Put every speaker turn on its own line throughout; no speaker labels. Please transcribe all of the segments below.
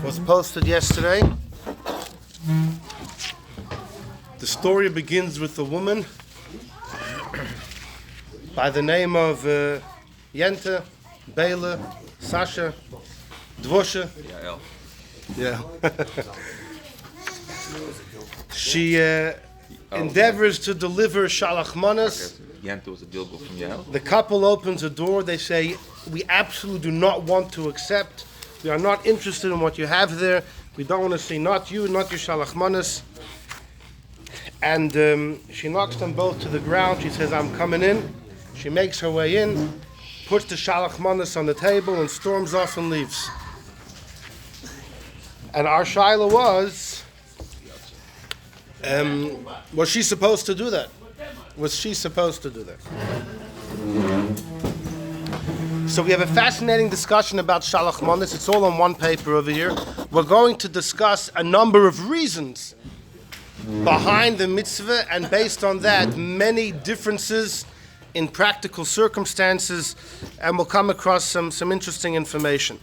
was posted yesterday. The story begins with a woman by the name of Yente, Bela, Sasha, Dvoshe. Yeah. She endeavors to deliver Shalach Manos.
Yente was a deal book from Yael.
The couple opens a door. They say, "We absolutely do not want to accept. We are not interested in what you have there. We don't want to see not you, not your Shalach Manos." And she knocks them both to the ground. She says, "I'm coming in." She makes her way in, puts the Shalach Manos on the table, and storms off and leaves. And our shaila was she supposed to do that? Was she supposed to do that? So we have a fascinating discussion about Shalach Manos. It's all on one paper over here. We're going to discuss a number of reasons behind the mitzvah, and based on that, many differences in practical circumstances, and we'll come across some interesting information.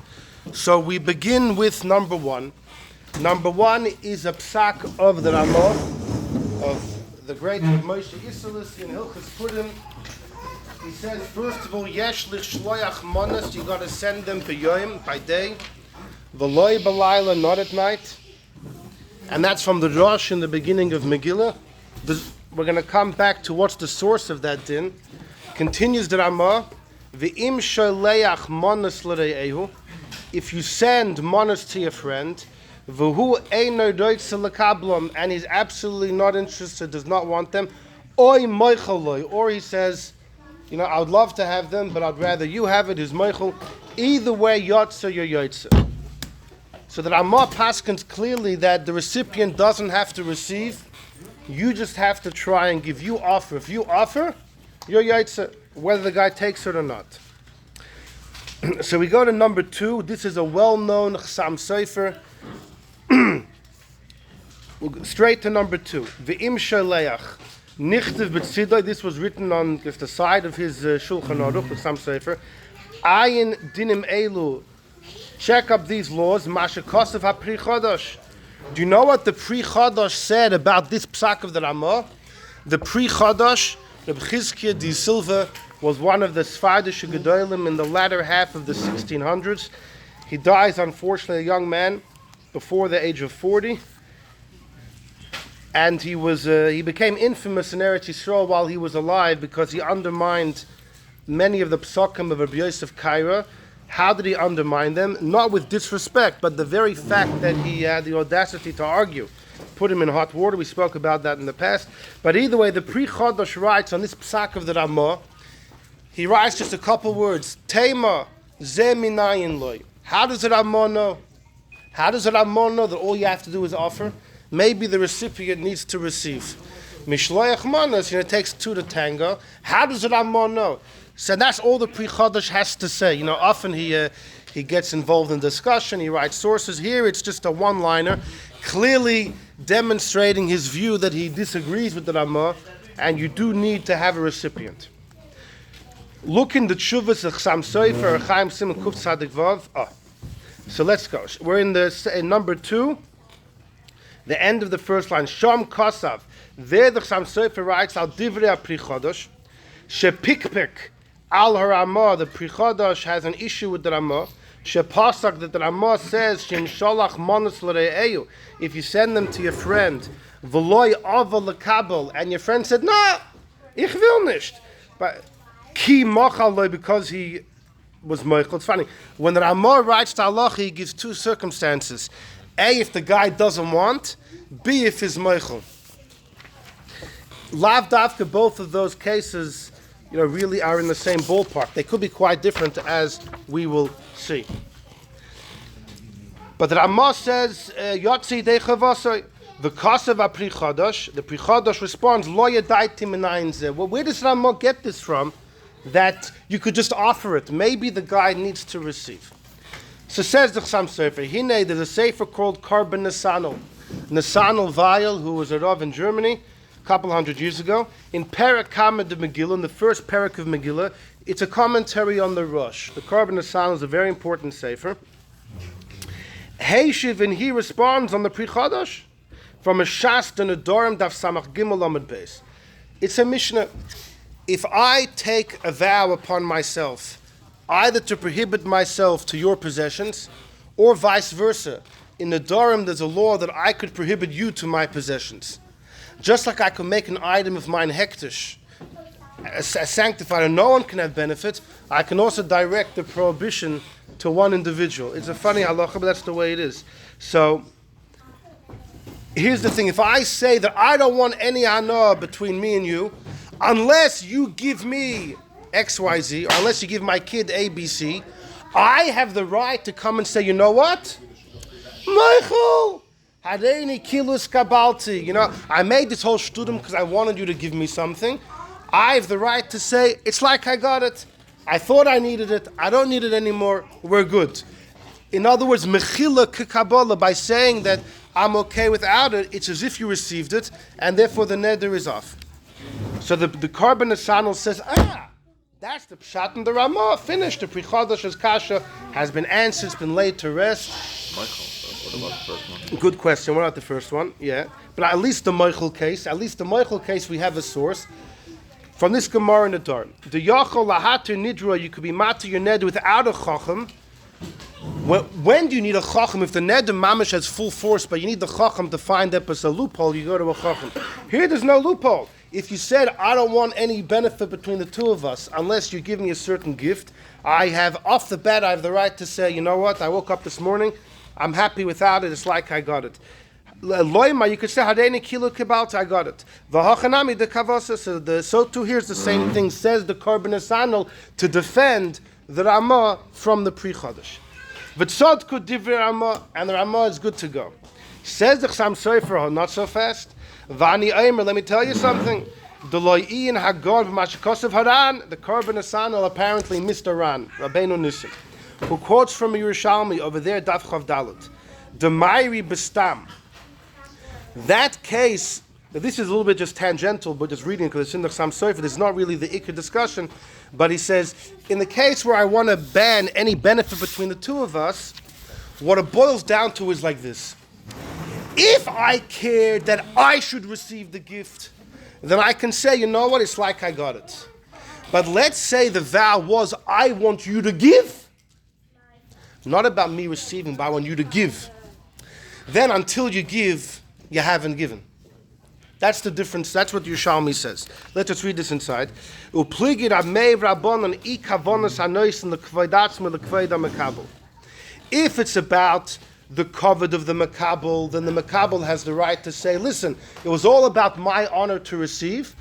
So we begin with number one. Number one is a psak of the Ramah, of the great Moshe Isserles in Hilchos Purim. He says, first of all, yesh l'shloach manos, you got to send them by day, v'loy b'layla, not at night. And that's from the Rosh in the beginning of Megillah. We're going to come back to what's the source of that din. Continues the Ramah, v'im sholeach manos l're'ehu, if you send manos to your friend, v'hu eino doitze l'kablom, and he's absolutely not interested, does not want them, oy moichaloi, or he says, I would love to have them, but I'd rather you have it, his moichel. Either way, yotze, you're yotze. So that Ramah paskins clearly that the recipient doesn't have to receive, you just have to try and give. You offer. If you offer, you're yotze, whether the guy takes it or not. So we go to number two. This is a well-known Chsam Sofer. We'll go straight to number two. V'im shaleach nichtiv b'tzidoi. This was written on just the side of his Shulchan Aruch, the Chsam Sofer. Ayin dinim elu. Check up these laws. Masha kosav ha-pri chodosh. Do you know what the Pri Chodosh said about this psak of the Ramah? The Pri Chodosh, Reb Chizkiah di Silva, was one of the Sfardish Gedolim in the latter half of the 1600s. He dies, unfortunately, a young man before the age of 40. And he became infamous in Eretz Yisrael while he was alive because he undermined many of the psakim of Rabbi Yosef Kaira. How did he undermine them? Not with disrespect, but the very fact that he had the audacity to argue put him in hot water. We spoke about that in the past. But either way, the Pri Chodosh writes on this psak of the Ramah, he writes just a couple words. Tema ze minayin loy. How does the Ramah know? How does the Ramah know that all you have to do is offer? Maybe the recipient needs to receive. Mishloach Manos, it takes two to tango. How does the Ramah know? So that's all the Pri Chodosh has to say. Often he gets involved in discussion. He writes sources. Here it's just a one-liner, clearly demonstrating his view that he disagrees with the Ramah, and you do need to have a recipient. Look in the Tshuvas of Chsam Sofer, Chaim Simon Kuf Tzadik Vav. So let's go. We're in number two, the end of the first line. Shom Kosav. There the Chsam Sofer writes, Al Divrei Pri Chodosh, Shepikpik Al Ramah. The Pri Chodosh has an issue with the Ramah. Shepasak, that the Ramah says, Shem Sholach Manos l're'eyu. If you send them to your friend, V'loy ava l'kabel, and your friend said, No, ich will nicht. But Ki machal, because he was moichel. It's funny. When the Ramah writes to Allah, he gives two circumstances. A, if the guy doesn't want. B, if he's moichel. Lav davka, both of those cases, really are in the same ballpark. They could be quite different, as we will see. But the Ramah says, Yotzi dechavasoi, the kosav ha-Pri Chodosh. The Pri Chodosh responds, Lo yadaiti minayin zeh. Well, where does Ramah get this from? That you could just offer it. Maybe the guy needs to receive. So says the Chsam Sofer, Hine, there's a sefer called Karban Nesanel. Nesanel Weil, who was a Rav in Germany a couple hundred years ago, in Perek Kamed of Megillah, in the first Perek of Megillah, it's a commentary on the Rosh. The Karban Nesanel is a very important sefer. Heishiv, and he responds on the Pri Chadash from a Shas to Nedorim Daf Samach Gimel Lamed Beis. It's a Mishnah. If I take a vow upon myself, either to prohibit myself to your possessions, or vice versa, in Nedorim there's a law that I could prohibit you to my possessions. Just like I could make an item of mine hektish, sanctified, and no one can have benefit, I can also direct the prohibition to one individual. It's a funny halacha, but that's the way it is. So, here's the thing. If I say that I don't want any hana between me and you, unless you give me XYZ, or unless you give my kid ABC, I have the right to come and say, you know what? Michael, Hareini kilus kabalti. You know, I made this whole shtudim because I wanted you to give me something. I have the right to say, it's like I got it. I thought I needed it. I don't need it anymore. We're good. In other words, mechila k'kabbalah, by saying that I'm okay without it, it's as if you received it, and therefore the neder is off. So the Korban Nesanel says, that's the pshat and the Ramah. Finished. The Pri Chodash's kasha has been answered. It's been laid to rest.
Michael, what about the first one?
Good question. What about the first one? Yeah. But at least the Michael case, we have a source. From this Gemara in the Dar, the Yachol Lahatir Nidra, you could be matir your neder without a chacham. When do you need a chacham? If the neder mamash has full force, but you need the chacham to find that as a loophole, you go to a chacham. Here, there's no loophole. If you said, I don't want any benefit between the two of us unless you give me a certain gift, I have off the bat, I have the right to say, you know what? I woke up this morning, I'm happy without it. It's like I got it. Loima, you could say, Hareini kilu kibalt, I got it. V'hachanami de kavasa. So too, here's the same thing, says the Korban Nesanel, to defend the Ramah from the Pri Chodesh. V'tzodku divrei Ramah, and the Ramah is good to go. Says the Chassam Sofer, not so fast. Vani Eimer, let me tell you something. The Loi'in Hagor v'mashikosav Haran, the Korban Nesanel apparently missed Haran, Rabbeinu Nissim, who quotes from a Yerushalmi over there, Daf Chav Dalet. The Mairi Bestam. That case, this is a little bit just tangential, but just reading because it's in the Chassam Sofer. It's not really the Ikar discussion, but he says, in the case where I want to ban any benefit between the two of us, what it boils down to is like this. If I cared that I should receive the gift, then I can say, you know what, it's like I got it. But let's say the vow was, I want you to give. Not about me receiving, but I want you to give. Then until you give, you haven't given. That's the difference. That's what Yerushalmi says. Let us read this inside. If it's about the covet of the makabel, then the makabel has the right to say, listen, it was all about my honor to receive.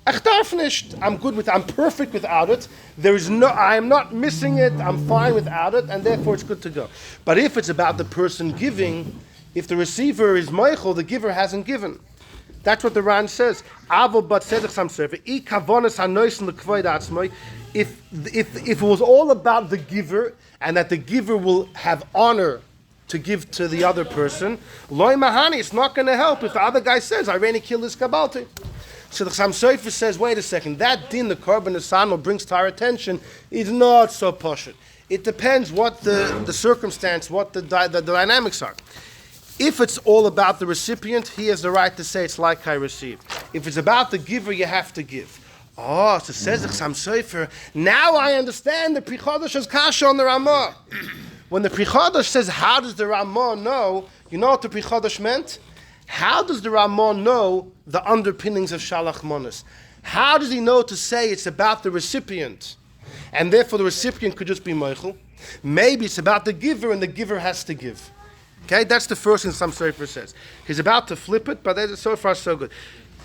I'm good with it. I'm perfect without it. I'm not missing it. I'm fine without it, and therefore it's good to go. But if it's about the person giving, if the receiver is Michael, the giver hasn't given. That's what the Ran says. If it was all about the giver, and that the giver will have honor to give to the other person, loy mahani, it's not going to help if the other guy says, I ran kill this kabalti. So the Chassam Sofer says, wait a second, that din the Korban Nesanel brings to our attention is not so poshut. It depends what the circumstance, what the dynamics are. If it's all about the recipient, he has the right to say it's like I received. If it's about the giver, you have to give. So says the Chassam Sofer, now I understand the Pri Chodash's kasha on the Ramah. When the Pri Chodash says, how does the Ramah know? You know what the Pri Chodash meant? How does the Ramah know the underpinnings of Shalach Manos? How does he know to say it's about the recipient? And therefore the recipient could just be Michael. Maybe it's about the giver and the giver has to give. Okay, that's the first thing some Sofer says. He's about to flip it, but so far so good.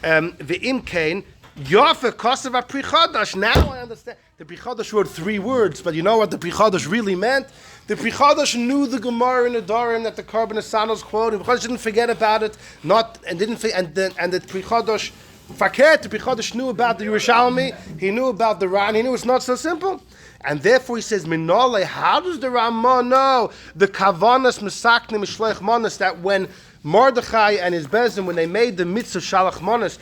Ve'im kain, Yofe kosav Pri Chodash. Now I understand. The Pri Chodash wrote 3 words, but you know what the Pri Chodash really meant? The Pri Chodash knew the Gemara in the Dorim that the Korban Nesanel's quoted. The Pri Chodash didn't forget about it, and the Pri Chodash Fakert, the Pri Chodash knew about the Yerushalmi, he knew about the Ran, he knew it's not so simple. And therefore he says, Minole, how does the Ramah know the Kavanas Mesakne Mishloach Manos, that when Mordechai and his Bezin, when they made the mitzvah Shalach Manos,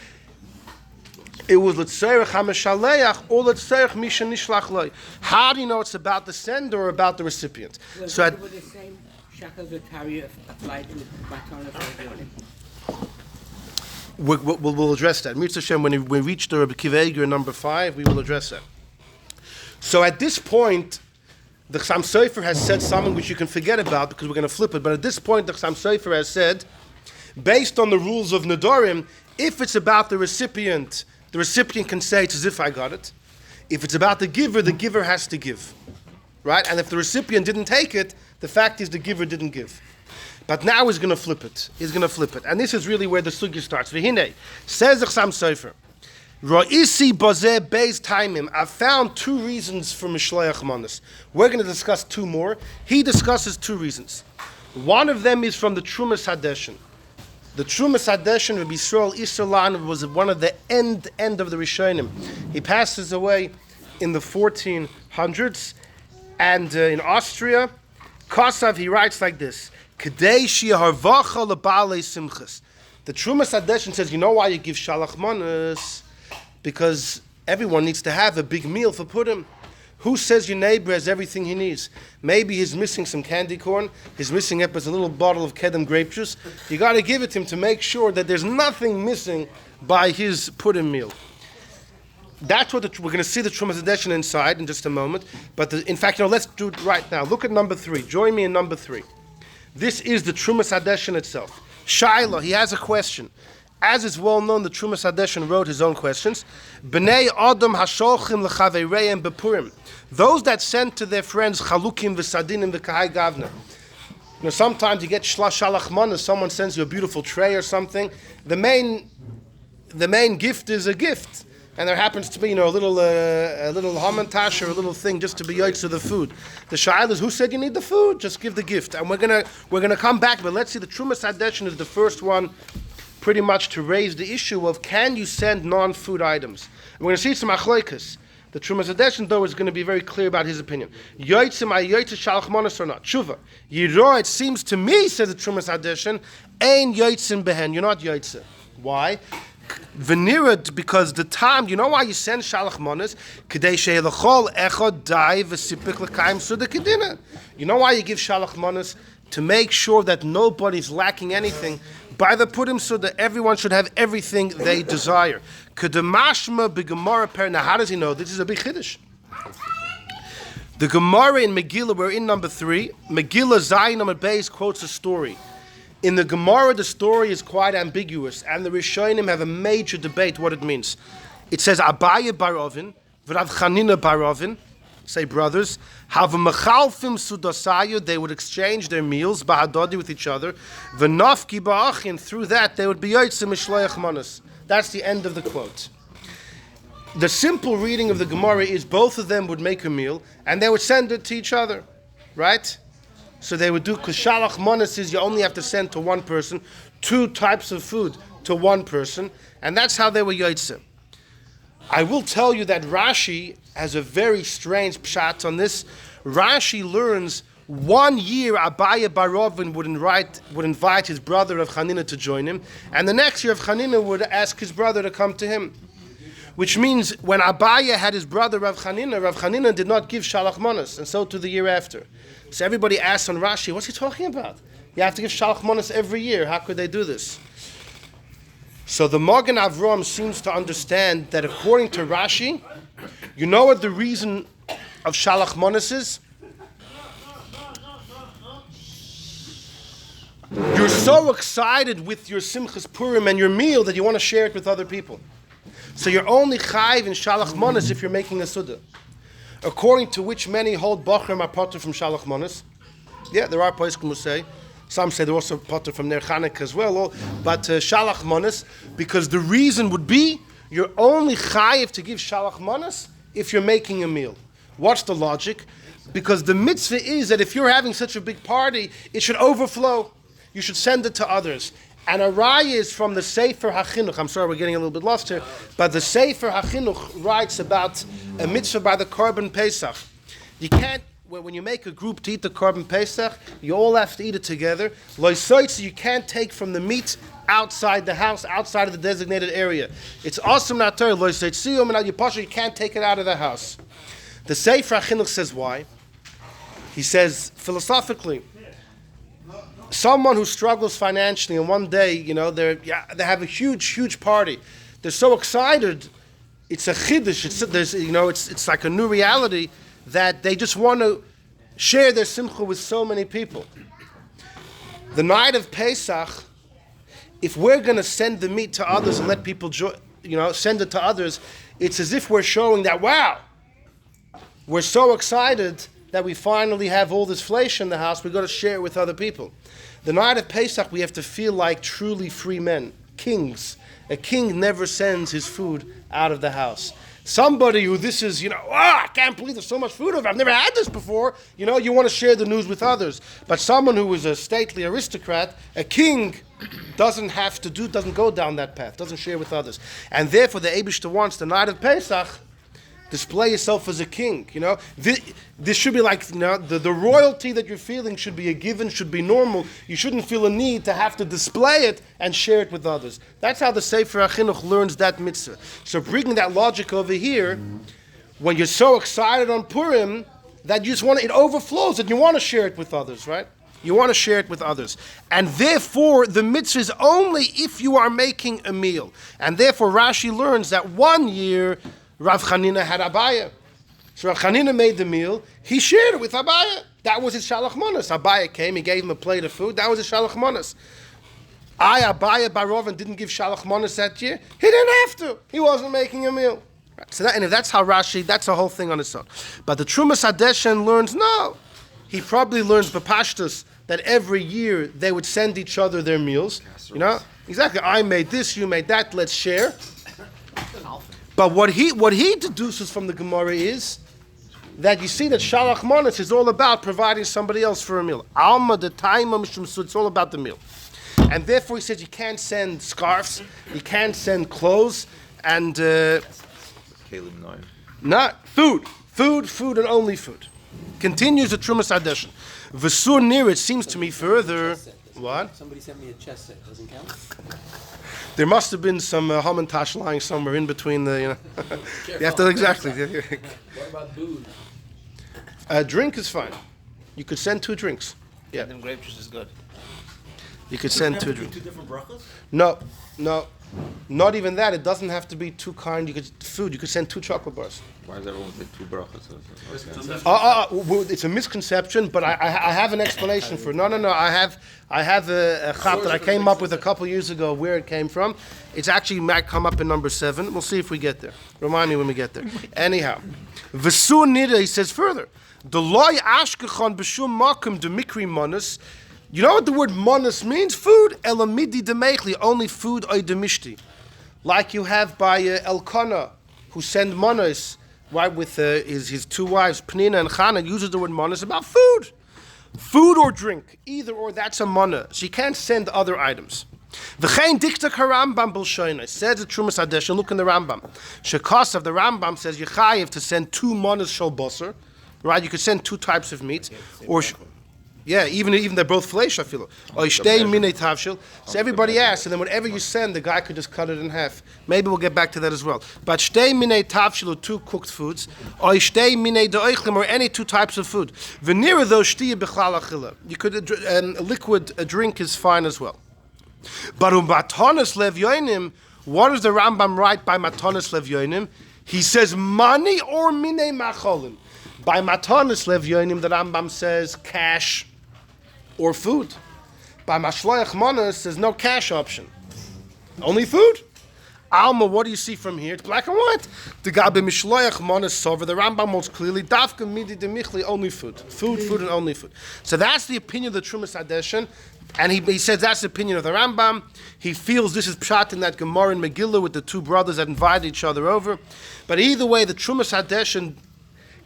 it was L'tzerech HaMeshaleach or L'tzerech Misha Nishlach Loi. How do you know it's about the sender or about the recipient?
Were the same shackles or tarry applied to Matana for
We'll address that. Mitzvah Hashem, when we reach the Rabbi Akiva Eiger number 5, we will address that. So at this point, the Chassam Sofer has said something which you can forget about because we're going to flip it. But at this point, the Chassam Sofer has said, based on the rules of Nedarim, if it's about the recipient can say it's as if I got it. If it's about the giver has to give. Right? And if the recipient didn't take it, the fact is the giver didn't give. But now he's going to flip it. And this is really where the sugya starts. V'hinei, says the Chassam Sofer, Ro'isi bazeh beis taimim. I've found 2 reasons for Mishloach Manos. We're going to discuss 2 more. He discusses 2 reasons. One of them is from the Trumas Hadeshin. The Trumas Hadeshin, Rabbi Yisrael Isserlan, was one of the end of the Rishonim. He passes away in the 1400s, and in Austria, Kosav, he writes like this: Kedei she'harvacha lebalei simchas. The Trumas Hadeshin says, you know why you give Shalach Manos? Because everyone needs to have a big meal for Purim. Who says your neighbor has everything he needs? Maybe he's missing some candy corn. He's missing a little bottle of Kedem grape juice. You got to give it to him to make sure that there's nothing missing by his Purim meal. That's what we're going to see the Trumas Hadeshin inside in just a moment. But in fact, let's do it right now. Look at number 3. Join me in number 3. This is the Trumas Hadeshin itself. Shaila, he has a question. As is well known, the Trumas Hadeshin wrote his own questions. B'nei Adam hasholchim l'chaveireim bepurim. Those that send to their friends chalukim v'sadinim v'kahai gavna. Sometimes you get shalach manos, someone sends you a beautiful tray or something. The main gift is a gift. And there happens to be, a little hamantash or a little thing just to be yotz of the food. The shaila is, who said you need the food? Just give the gift. And we're gonna come back, but let's see, the Trumas Hadeshin is the first one pretty much to raise the issue of, can you send non-food items? And we're going to see some achloikas. The Trumas Hadeshin, though, is going to be very clear about his opinion. Yotzim ay yotzim shalach manos or not? Tshuva. Yiro, it seems to me, says the Trumas Hadeshin, ein yotzim behen. You're not yotzim. Why? Venirad, because the time, you know why you send shalach manos? Kedei she'elachol echad dai v'sipik l'kaim suda kedina. You know why you give shalach manos? To make sure that nobody's lacking anything by the Purim, so that everyone should have everything they desire. Kedemashma b'Gemara per. Now, how does he know? This is a big chiddush. The Gemara in Megillah, we're in number 3. Megillah Zayin Amud Beis quotes a story. In the Gemara, the story is quite ambiguous, and the Rishonim have a major debate what it means. It says Abaye bar Ovin, v'Rav Chanina bar Ovin, say brothers, have a mechalfim sudasayu, they would exchange their meals bahadodi with each other, v'nafki ba'achin, through that they would be yotzim mishloach manos. That's the end of the quote. The simple reading of the Gemara is both of them would make a meal and they would send it to each other, right? So they would do, because shalach manos is you only have to send to one person 2 types of food to one person, and that's how they were yotzim. I will tell you that Rashi has a very strange pshat on this. Rashi learns 1 year Abaye bar Ovin would invite his brother Rav Chanina to join him, and the next year Rav Chanina would ask his brother to come to him. Which means when Abaye had his brother Rav Chanina did not give shalach manos, and so to the year after. So everybody asks on Rashi, what's he talking about? You have to give shalach manos every year. How could they do this? So the Magen Avraham seems to understand that according to Rashi, you know what the reason of Shalach Manos is? You're so excited with your Simchas Purim and your meal that you want to share it with other people. So you're only chayiv in Shalach Manos if you're making a Suda. According to which many hold Bachram are potter from Shalach Manos. Yeah, there are poskim who say. Some say they're also potter from Ner Chanukah as well, but Shalach Manos, because the reason would be you're only chayiv to give Shalach Manos if you're making a meal. What's the logic? Because the mitzvah is that if you're having such a big party, it should overflow. You should send it to others. And a raya is from the Sefer HaChinuch. I'm sorry, we're getting a little bit lost here, but the Sefer HaChinuch writes about a mitzvah by the Korban Pesach. You can't, when you make a group to eat the Korban Pesach, you all have to eat it together. You can't take from the meat outside the house, outside of the designated area. It's awesome not Torah. You can't take it out of the house. The Sefer HaChinuch says why. He says, philosophically, someone who struggles financially, and one day, they have a huge party. They're so excited. It's a chiddush. It's like a new reality that they just want to share their simcha with so many people. The night of Pesach, if we're going to send the meat to others and let people send it to others, it's as if we're showing that, wow, we're so excited that we finally have all this flesh in the house, we've got to share it with other people. The night of Pesach, we have to feel like truly free men, kings. A king never sends his food out of the house. Somebody who this is, I can't believe there's so much food over. I've never had this before. You want to share the news with others. But someone who is a stately aristocrat, a king, doesn't go down that path, doesn't share with others. And therefore the Eibishter wants the night of Pesach, display yourself as a king. This should be like, the royalty that you're feeling should be a given, should be normal. You shouldn't feel a need to have to display it and share it with others. That's how the Sefer HaChinuch learns that mitzvah. So bringing that logic over here, when you're so excited on Purim that you just it overflows and you want to share it with others, right? You want to share it with others. And therefore, the mitzvah is only if you are making a meal. And therefore, Rashi learns that one year, Rav Chanina had Abaya. So Rav Chanina made the meal. He shared it with Abaya. That was his Shalach Manos. Abaya came, he gave him a plate of food. That was his Shalach Manos. Abaya Barovan didn't give Shalach Manos that year. He didn't have to. He wasn't making a meal. So and if that's how Rashi, that's a whole thing on its own. But the Trumas Hadeshen learns, no. He probably learns Bapashtus that every year they would send each other their meals. Exactly. I made this, you made that, let's share. But what he deduces from the Gemara is that you see that Shalach Manos is all about providing somebody else for a meal. Alma the Taima Mishum Sud, it's all about the meal. And therefore he says you can't send scarves, you can't send clothes, and not food and only food. Continues the Trumas Hadeshen. V'sur near it seems to me further. What?
Somebody sent me a chess set. Doesn't count.
There must have been some hamantash lying somewhere in between the. You have to exactly.
What about booze?
A drink is fine. You could send 2 drinks. Yeah.
And then grape juice is good.
You could send 2 drinks.
2 different brachas?
No. Not even that. It doesn't have to be too kind. You could send 2 chocolate bars.
Why is everyone with 2 brachas?
It's a misconception, but I have an explanation for it. No. I have a chap that I came up with a couple years ago where it came from. It's actually might come up in number 7. We'll see if we get there. Remind me when we get there. Anyhow, V'su nida, he says further. The loy ashkechon b'shum makom de mikri manos. You know what the word manos means? Food. Elamidi demechli, only food oy demishti. Like you have by Elkanah, who send manos, right, with his 2 wives, Penina and Chana, uses the word manos about food. Food or drink, either or, that's a mana. She can't send other items. V'chein diktak harambam b'lshoinai, says the Trumas Hadeshen, look in the Rambam. Shekasav, the Rambam says, you chayiv to send 2 manas shel basar, right, you could send 2 types of meat, or... Yeah, even they're both flesh, I feel. So everybody asks, and then whatever you send, the guy could just cut it in half. Maybe we'll get back to that as well. But shtei minei tavshil, 2 cooked foods, or shtei minei de'oichlim, or any 2 types of food. V'nira those shtiya b'chlal achila. You could a liquid, a drink is fine as well. But matanos levyonim, what does the Rambam write by matanos levyonim? He says money or minei macholim. By matanos levyonim, the Rambam says cash or food. By Mishloach Manos, there's no cash option. Only food. Alma, what do you see from here? It's black and white. The Gabe Mishloach Manos Sover, the Rambam most clearly, Dafka Midi de Michli, only food. Food, and only food. So that's the opinion of the Trumas Hadeshen. And he says that's the opinion of the Rambam. He feels this is pshat in that Gemara in Megillah with the 2 brothers that invited each other over. But either way, the Trumas Hadeshen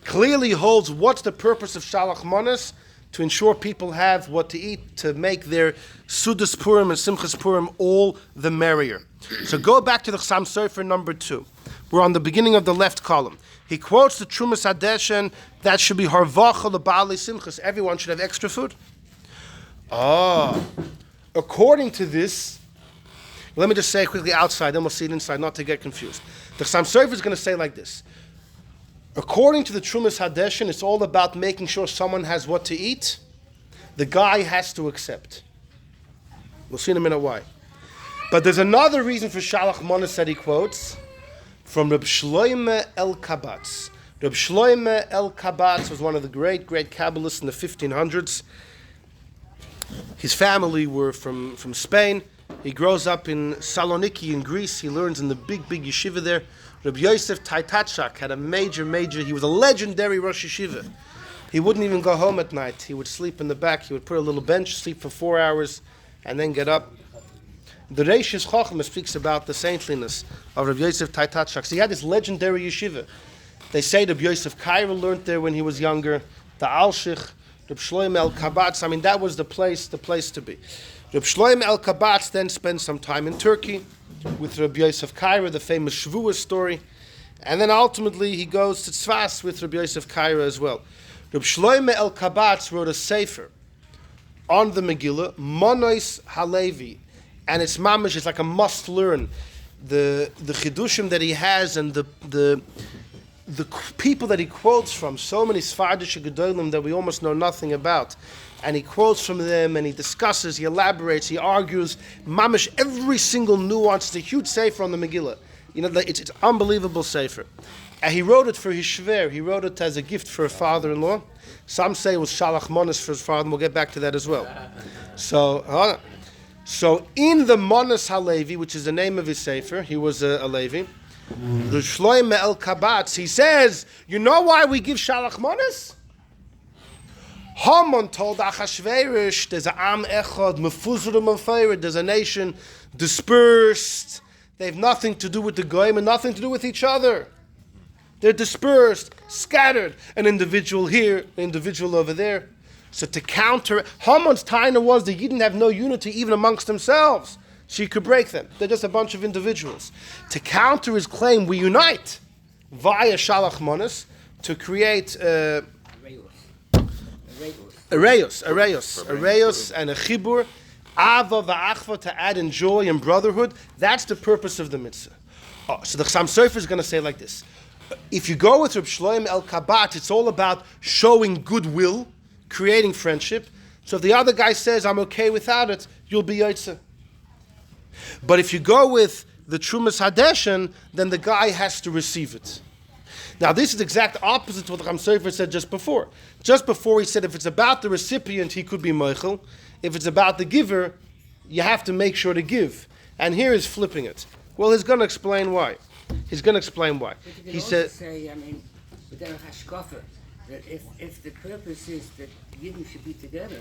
clearly holds what's the purpose of Shalach Manos? To ensure people have what to eat, to make their Sudas Purim and Simchas Purim all the merrier. So go back to the Chassam Sofer number 2. We're on the beginning of the left column. He quotes the Trumas Hadeshen that should be Harvacha L'Baalei Simchas. Everyone should have extra food. According to this, let me just say quickly outside, then we'll see it inside, not to get confused. The Chassam Sofer is going to say like this. According to the Trumas Hadeshen, it's all about making sure someone has what to eat. The guy has to accept. We'll see in a minute why. But there's another reason for Shalach Manos that he quotes from Reb Shloime El Kabatz. Reb Shloime El Kabatz was one of the great Kabbalists in the 1500s. His family were from Spain. He grows up in Saloniki in Greece. He learns in the big yeshiva there. Reb Yosef Taitachak had a major, he was a legendary Rosh Yeshiva. He wouldn't even go home at night. He would sleep in the back. He would put a little bench, sleep for 4 hours, and then get up. The Reishis Chochmah speaks about the saintliness of Reb Yosef Taitachak. So he had this legendary yeshiva. They say Reb Yosef Kaira learned there when he was younger. The Alshich, Reb Shloime El Kabatz. I mean, that was the place to be. Reb Shloime El Kabatz then spent some time in Turkey with Reb Yosef Kaira, the famous Shavuos story. And then ultimately he goes to Tzfas with Reb Yosef Kaira as well. Reb Shloime El Kabatz wrote a sefer on the Megillah, Manos Halevi, and it's mamish. It's like a must-learn. The chidushim that he has and the people that he quotes from, so many Sfardish Gedolim that we almost know nothing about, and he quotes from them and he discusses, he elaborates, he argues, mamish every single nuance. It's a huge sefer on the Megillah. You know, it's unbelievable sefer. And he wrote it for his shver. He wrote it as a gift for a father-in-law. Some say it was Shalach Manos for his father, and we'll get back to that as well. So in the Manos HaLevi, which is the name of his sefer, he was a Levi, the Shloime El Kabatz, he says, you know why we give Shalach Manos? Haman told Achashverosh, there's a Am Echad, Mefuzrim and Feired, there's a nation dispersed. They have nothing to do with the Goyim and nothing to do with each other. They're dispersed, scattered, an individual here, an individual over there. So to counter, Haman's taina was the Yidden have no unity even amongst themselves. So you could break them. They're just a bunch of individuals. To counter his claim, we unite via Shalach Manos to create Arayos and a Chibur, Ava va'achva, to add in joy and brotherhood. That's the purpose of the mitzvah. So the Chassam Sofer is going to say like this. If you go with Reb Shloime El Kabatz, it's all about showing goodwill, creating friendship. So if the other guy says, I'm okay without it, you'll be Yotzeh. But if you go with the Trumas Hadeshen, then the guy has to receive it. Now this is the exact opposite to what the Chassam Sofer said just before. Just before he said if it's about the recipient, he could be Meichel. If it's about the giver, you have to make sure to give. And here he's flipping it. Well, he's going to explain why. He said,
say, I mean, with their hashkafa, that if the purpose is that Yidden should be together,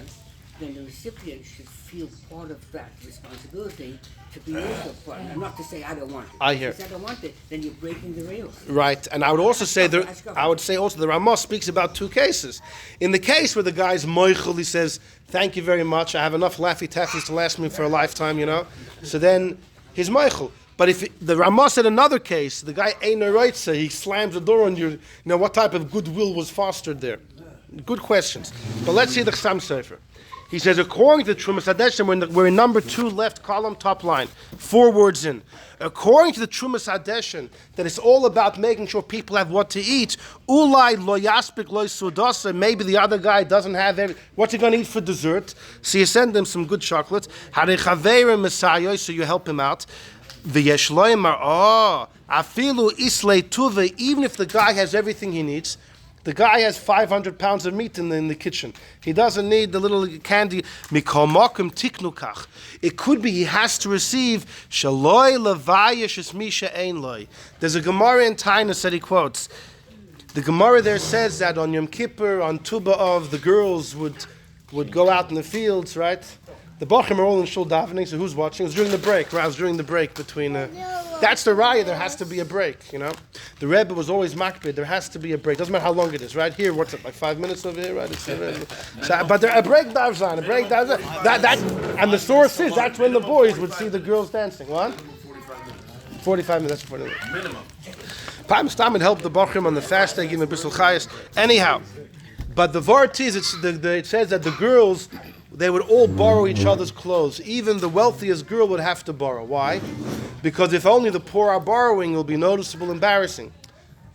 then the recipient should feel part of that responsibility to be also part. And not to say I don't want it.
I hear.
If I don't want it, then you're breaking the rails.
Right, and I would also say the Ramah speaks about two cases. In the case where the guy's moichel, he says, "Thank you very much. I have enough Laffy Taffys to last me for a lifetime." You know, so then his moichel. But if the Ramah said another case, the guy ain't no right, so he slams the door on you. You know, what type of goodwill was fostered there? Good questions. But let's see the Chassam Sofer. He says, according to the Trumas Hadeshen, we're in number 2, left column, top line, 4 words in. According to the Trumas Hadeshen, that it's all about making sure people have what to eat. Ulai lo yaspik lo sudasa. Maybe the other guy doesn't have what's he going to eat for dessert? So you send him some good chocolate. Harechaveira Messiah, so you help him out. V'yesh loymar, afilu islei tuve, even if the guy has everything he needs. The guy has 500 pounds of meat in the kitchen. He doesn't need the little candy. Mikol mokum tiknukach. It could be he has to receive shaloi levayish es misha ein loy. There's a Gemara in Tainus that he quotes. The Gemara there says that on Yom Kippur, on Tu B'Av, the girls would go out in the fields, right? The Bachim are all in shul davening, so who's watching? It was during the break, right? It was during the break between... that's the raya, there has to be a break, you know? The Rebbe was always makbid, there has to be a break. Doesn't matter how long it is, right? Here, what's it, like 5 minutes over here, right? But a break dives on, and the source is, that's when the boys would see the girls dancing. What? 45 minutes. 45 minutes. Minimum. Pam Stam helped the Bachim on the fast day, give them a bristle chayas. Anyhow, but the vart is, it says that the girls... they would all borrow each other's clothes. Even the wealthiest girl would have to borrow. Why? Because if only the poor are borrowing, it will be noticeable, embarrassing.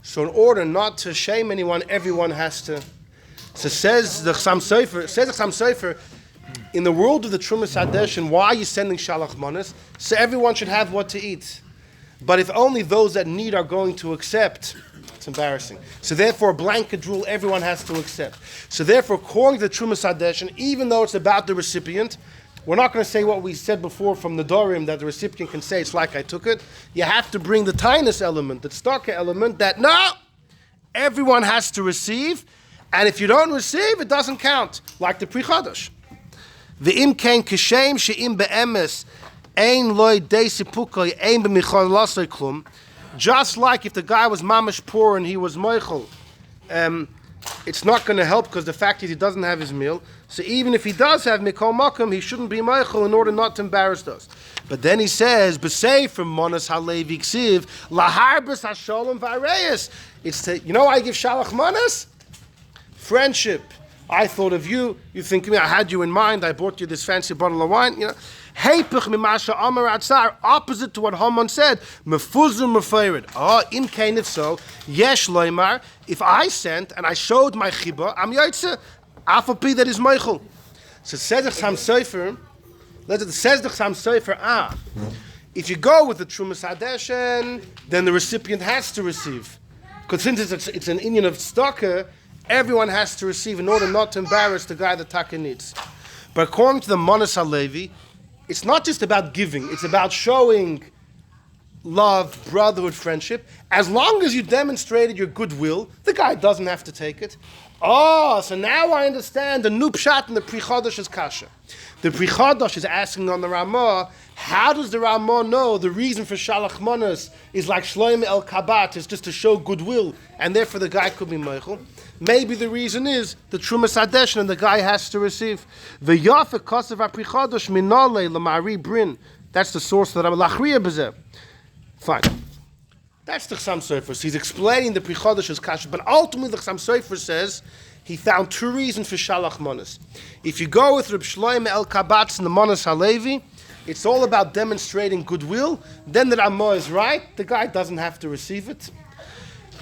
So in order not to shame anyone, everyone has to. So says the Chassam Sofer, in the world of the Trumas Hadeshin, why are you sending Shalach Manos? So everyone should have what to eat. But if only those that need are going to accept, it's embarrassing. So therefore, a blanket rule, everyone has to accept. So therefore, according to the Trumas Hadeshin, even though it's about the recipient, we're not going to say what we said before from the Dorim, that the recipient can say, it's like I took it. You have to bring the tinus element, the tzedakah element, that no, everyone has to receive, and if you don't receive, it doesn't count, like the Pri Chadash. V'im kein kishem she'im be'emes ein loy dei sipukoy ein b'michal lasoi klum. Just like if the guy was mamash poor and he was moichel, it's not going to help because the fact is he doesn't have his meal. So even if he does have mikol makom, he shouldn't be moichel in order not to embarrass us. But then he says, "B'sei from Manos halevi ksiv laharbus hasholem v'areis." It's to, you know why I give shalach Manos? Friendship. I thought of you. You think of me. I had you in mind. I bought you this fancy bottle of wine. You know, Heipich mimasha amar atzar, opposite to what Haman said. Mefuzum mefeirid. Oh, in Cain, if so, yesh loymar. If I sent and I showed my chiba, I'm yaitze. Afapi that is meichel. So says the Chassam Sofer. Says the Chassam Sofer. If you go with the Trumas Hadeshin, then the recipient has to receive, because since it's an Indian of tzedakah, everyone has to receive in order not to embarrass the guy that Taka needs. But according to the Manos HaLevi, it's not just about giving, it's about showing love, brotherhood, friendship. As long as you demonstrated your goodwill, the guy doesn't have to take it. Oh, so now I understand the new pshat in the Pri Chadash is kasha. The Pri Chadash is asking on the Ramah, how does the Ramah know the reason for Shalach Manos is like Shloim El Kabat, is just to show goodwill, and therefore the guy could be Meichel? Maybe the reason is the Trumas Hadeshin and the guy has to receive. V'yafek kosev ha-Pri Chadash minale l'ma'ari brin. That's the source that I'm lachriya b'zeh. Fine. That's the Chassam Sofer. He's explaining the Pri Chodash's kasha, but ultimately the Chassam Sofer says he found two reasons for Shalach Manos. If you go with Reb Shloim El Kabatz and the Manos HaLevi, it's all about demonstrating goodwill. Then the Ramah is right, the guy doesn't have to receive it.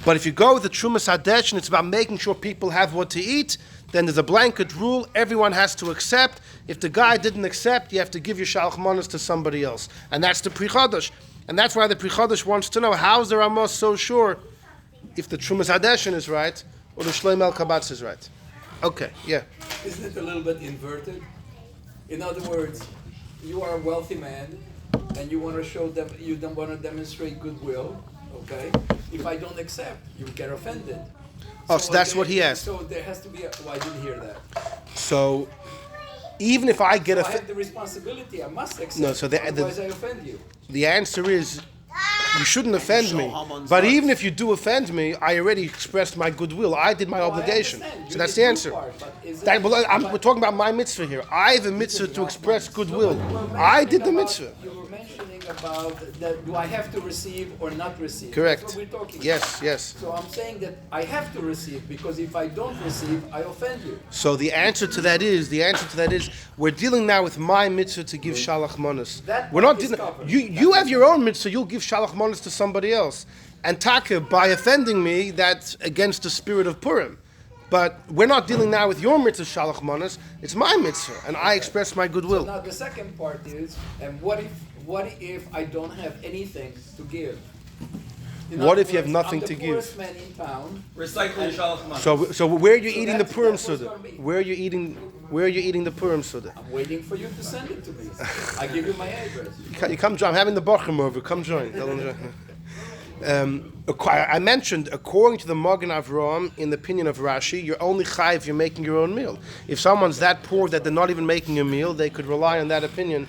But if you go with the Trumas Hadeshin, it's about making sure people have what to eat. Then there's a blanket rule, everyone has to accept. If the guy didn't accept, you have to give your Shalach Manos to somebody else. And that's the Pri Chadash. And that's why the Pri Chadash wants to know, how is the Ramah so sure if the Trumas Hadeshin is right or the Shloim El Kabatz is right? Okay, yeah.
Isn't it a little bit inverted? In other words, you are a wealthy man and you want to show them, you don't want to demonstrate goodwill, okay? If I don't accept, you get offended.
Oh, so that's what he asked.
So there has to be oh, I didn't hear that.
So even if I get
I have the responsibility, I must accept.
No, so
otherwise I offend you.
The answer is, you shouldn't offend me. But even if you do offend me, I already expressed my goodwill. I did my obligation. So that's the answer. We're talking about my mitzvah here. I have a mitzvah to express goodwill. I did the mitzvah.
You were mentioning about that, do I have to receive or not receive?
Correct.
That's what we're talking
Yes,
about.
yes.
So I'm saying that I have to receive, because if I don't receive, I offend you.
So the answer to that is, we're dealing now with my mitzvah to give Shalach Manos. We're not dealing. You have your own mitzvah. You'll give Shalach Manos to somebody else. And Taka, by offending me, that's against the spirit of Purim. But we're not dealing now with your mitzvah Shalach Manos. It's my mitzvah, and I express my goodwill.
So now the second part is, and what if I don't have anything to give?
What if you have nothing to give?
I'm the poorest man in town.
Recycle your Shalach Manos.
So where are you eating the
that's
Purim
what's
Suda?
gonna be.
Where are you eating the Purim Suda?
I'm waiting for you to send it to me. I give you my address.
You come join. I'm having the Bachrim over. Come join. Tell them join. I mentioned, according to the Magen Avraham, in the opinion of Rashi, you're only chai if you're making your own meal. If someone's that poor that they're not even making a meal, they could rely on that opinion.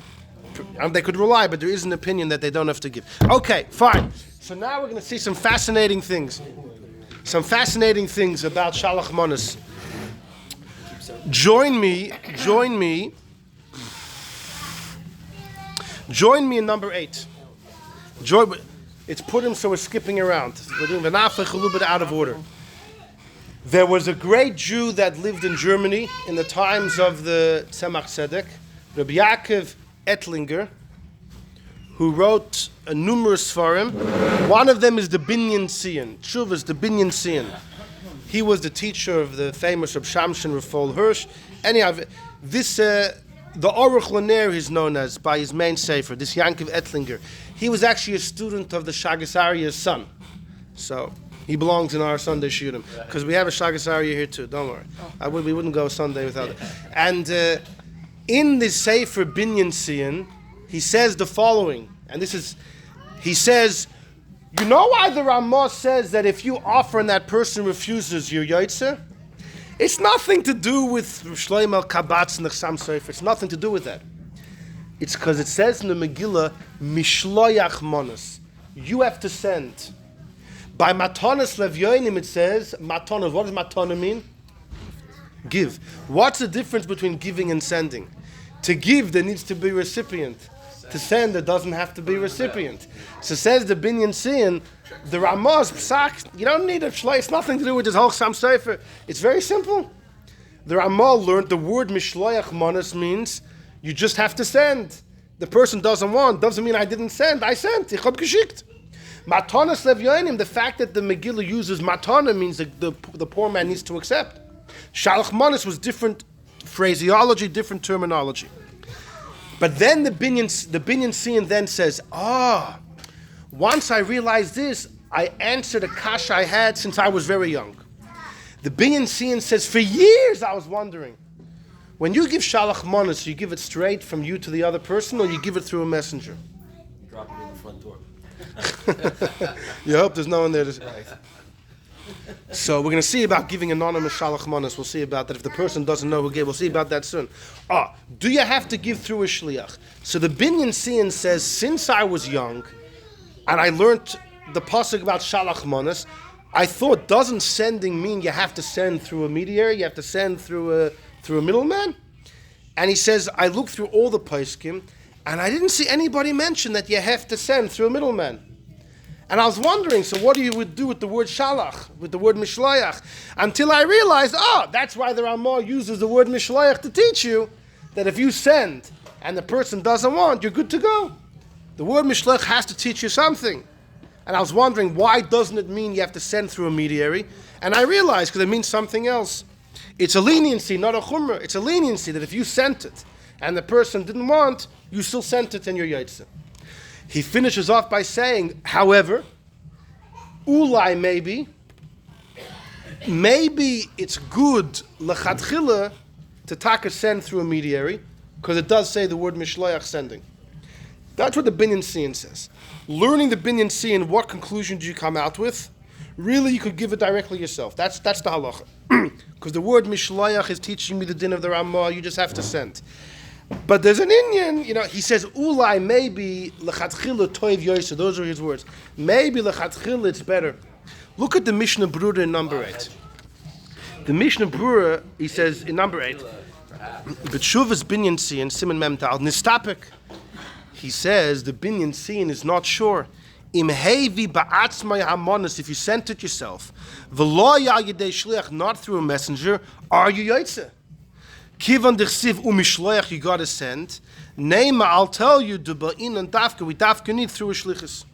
They could rely, but there is an opinion that they don't have to give. Okay, fine. So now we're going to see some fascinating things. Some fascinating things about Shalach Manos. Join me in number 8. It's Purim, so we're skipping around. We're doing the Nafech a little bit out of order. There was a great Jew that lived in Germany in the times of the Tzemach Tzedek, Rabbi Yaakov Ettlinger, who wrote numerous Sfarim. One of them is the Binyan Tzion. Tshuvas, the Binyan Tzion. He was the teacher of the famous Reb Shamshin Rafal Hirsch. Anyhow, this The Aruch Laner is known as by his main sefer, this Yankov Ettlinger. He was actually a student of the Shagasaria's son. So he belongs in our Sunday Shurim. Because we have a Shagasaria here too, don't worry. We wouldn't go Sunday without it. And in this sefer Binyan Sian, he says the following. And he says, you know why the Ramah says that if you offer and that person refuses, you're Yaitse? It's nothing to do with Shloim el-Kabatz and the Chsam Sofer. It's nothing to do with that. It's because it says in the Megillah, Mishloach Manos. You have to send. By Matanas Levyoinim it says, Matanas. What does Matana mean? Give. What's the difference between giving and sending? To give, there needs to be recipient. To send, there doesn't have to be recipient. So says the Binyan Sian, the Ramah's Psak, you don't need a Shlai, it's nothing to do with this whole Chsam Sofer. It's very simple. The Ramah learned the word Mishloach Manos means you just have to send. The person doesn't mean I didn't send, I sent. Ich hab geschickt. Matanas Levyoinim, the fact that the Megillah uses Matana means that the poor man needs to accept. Shalach Manos was different phraseology, different terminology. But then the Binyan Sian then says, once I realized this, I answered a kasha I had since I was very young. The Binyan Sian says, for years I was wondering, when you give Shalach Manos, you give it straight from you to the other person, or you give it through a messenger?
Drop it in the front door.
You hope there's no one there to... So we're going to see about giving anonymous Shalach Manos. We'll see about that. If the person doesn't know who gave, we'll see about that soon. Do you have to give through a shliach? So the Binyan Sian says, since I was young, and I learned the pasuk about Shalach Manos, I thought, doesn't sending mean you have to send through a mediator? You have to send through a middleman? And he says, I looked through all the poskim, and I didn't see anybody mention that you have to send through a middleman. And I was wondering, so what do you do with the word shalach, with the word mishloach? Until I realized, that's why the Ramah uses the word mishloach to teach you that if you send and the person doesn't want, you're good to go. The word mishloach has to teach you something. And I was wondering, why doesn't it mean you have to send through a mediator? And I realized, because it means something else. It's a leniency, not a chumrah. It's a leniency that if you sent it and the person didn't want, you still sent it and you're yaitse. He finishes off by saying, however, ulai maybe it's good lechatchila to taka send through a mediator, because it does say the word mishloach sending. That's what the Binyan Sian says. Learning the Binyan Sian, what conclusion do you come out with? Really, you could give it directly yourself. That's the halacha. Because the word mishloach is teaching me the din of the Ramah, you just have to send. But there's an Indian, he says, ulai, maybe, lechatchila toiv yoyse, those are his words. Maybe lechatchila, it's better. Look at the Mishnah Brura in number 8. The Mishnah Brura, he says in number 8, B'tshuvas Binyan Sian, Siman Mem Tal, Nistapik. He says, the Binyan Sian is not sure. Im hevi ba'atzmai hamonis, if you sent it yourself, v'lo yal yedei shliach, not through a messenger, are you yaitse? Kivan d'chsiv umishloach, you gotta send. Neima, I'll tell you, d'ba'in and dafka, we dafka need through a shlichus.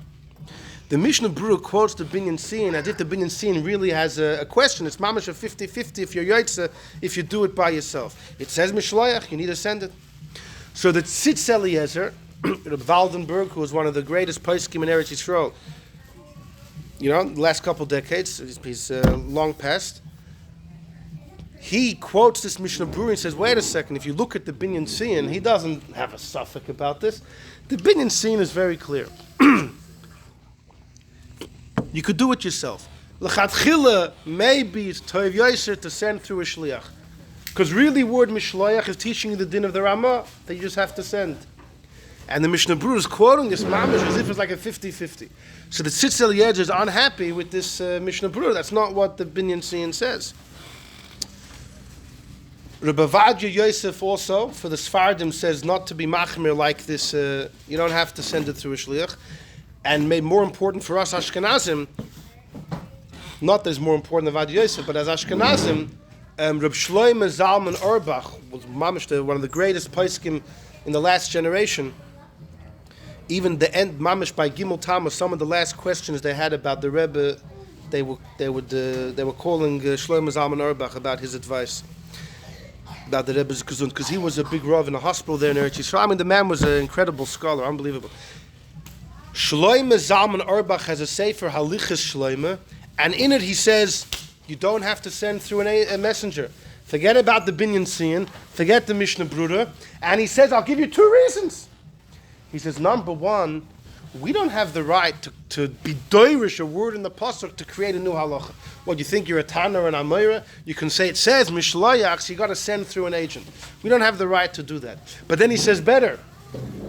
The Mishnah Brura quotes the Binyan Sian as if the Binyan Sian really has a question. It's mamash a 50-50 if you're yaitse, if you do it by yourself. It says mishloach, you need to send it. So the Tzitz Eliezer, Reb Waldenberg, who was one of the greatest poskim in Eretz Yisrael, the last couple decades, he's long past. He quotes this Mishnah Brura and says, wait a second, if you look at the Binyan Sian, he doesn't have a suffix about this. The Binyan Sian is very clear. You could do it yourself. L'chatchila, maybe it's toiv yoser to send through a shliach. Because really word mishloach is teaching you the din of the Ramah, that you just have to send. And the Mishnah Brura is quoting this mamash as if it's like a 50-50. So the Tzitz Eliezer is unhappy with this Mishnah Brura. That's not what the Binyan Sian says. Rebbe Vadya Yosef also, for the Sfardim, says not to be machmir like this. You don't have to send it through a shliach. And made more important for us Ashkenazim, not that it's more important than Vadya Yosef, but as Ashkenazim, Reb Shloime Zalman Auerbach was mamash one of the greatest poskim in the last generation. Even the end mamash by Gimel Tam, some of the last questions they had about the Rebbe, they were calling Shloime Zalman Auerbach about his advice. about the Rebbe's Gesund, because he was a big Rav in a hospital there in Eretz Yisrael. I mean, the man was an incredible scholar, unbelievable. Shloime Zalman Auerbach has a sefer, Halichas Shloime, and in it he says, you don't have to send through a messenger. Forget about the Binyan Siyan, forget the Mishnah Bruder, and he says, I'll give you 2 reasons. He says, number one, we don't have the right to be doirish a word in the pasuk to create a new halacha. What, you think you're a Tana or an Amira? You can say it says Mishloach, so you got to send through an agent. We don't have the right to do that. But then he says better.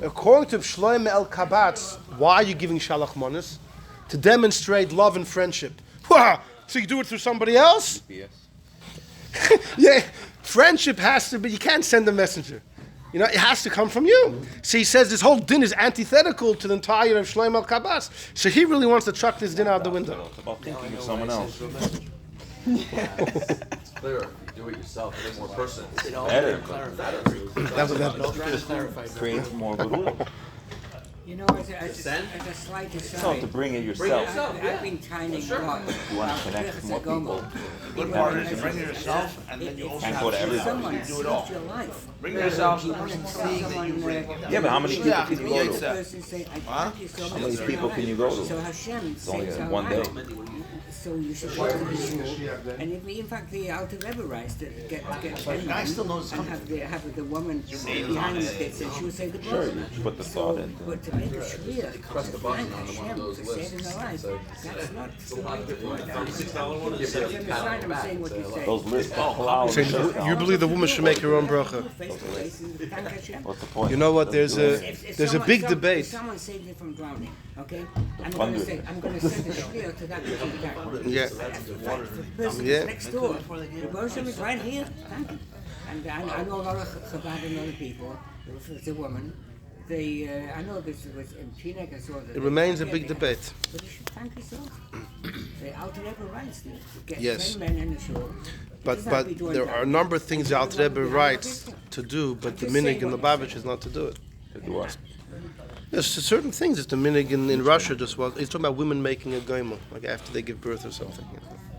According to Shloime El Kabatz, why are you giving Shalach Manos? To demonstrate love and friendship. Wow, so you do it through somebody else?
Yes.
Yeah, friendship has to be, you can't send a messenger. You know, it has to come from you. So he says this whole din is antithetical to the entire of Shlomo El Kabatz. So he really wants to chuck this din out the window.
It's about thinking of someone else.
It's clearer. You do it yourself. It's more personal.
Better.
That's what that
Creates more good.
You know, as a slight
So
aside,
to bring it yourself.
I've been tining a lot.
You want to connect with more people.
Big
part is to bring it yourself, and then you also
Can't
have
go to
to
everybody.
Someone
do it all.
saved your life.
Bring yourself to the
You
person
want
seeing that you bring.
Yeah, but how many people
Yeah.
can you go to?
person say, I thank you so much.
How many people can you go to?
So Hashem
It's only
saves our
one day.
life. So you should go to the shul. And if, in fact, the Alter Rebbe writes to get 10
guy still knows
and have the woman behind the kids, and she would say the
Sure,
brother.
you put the thought in.
But to make a shliach,
Press the button
thank
on one of
Hashem
those
for
lists.
saving our life, that's not the way to do it.
$36 one.
I'm saying what you say.
Those lists are cloud.
So you believe the woman should make her own bracha?
Face to face and thank Hashem.
What's the point?
You know what? There's a
If
big
If
debate.
someone saved me from drowning, okay, I'm going to send a shliach to that particular guy.
Yeah.
The person
Yeah.
next door. The person is right here. Thank you. And I know a lot of Chabad and other people. If it's a woman, they I know this was in Teaneck. I saw that.
It remains a big debate.
But you should thank yourself. The Alter Rebbe writes to get
Yes.
10 men in the shul.
But there are a number of things the Alter Rebbe writes to do, but the minig in Lubavitch is not to do it.
To do what?
There's certain things that the minig in Russia just was. He's talking about women making a goimel, like after they give birth or something.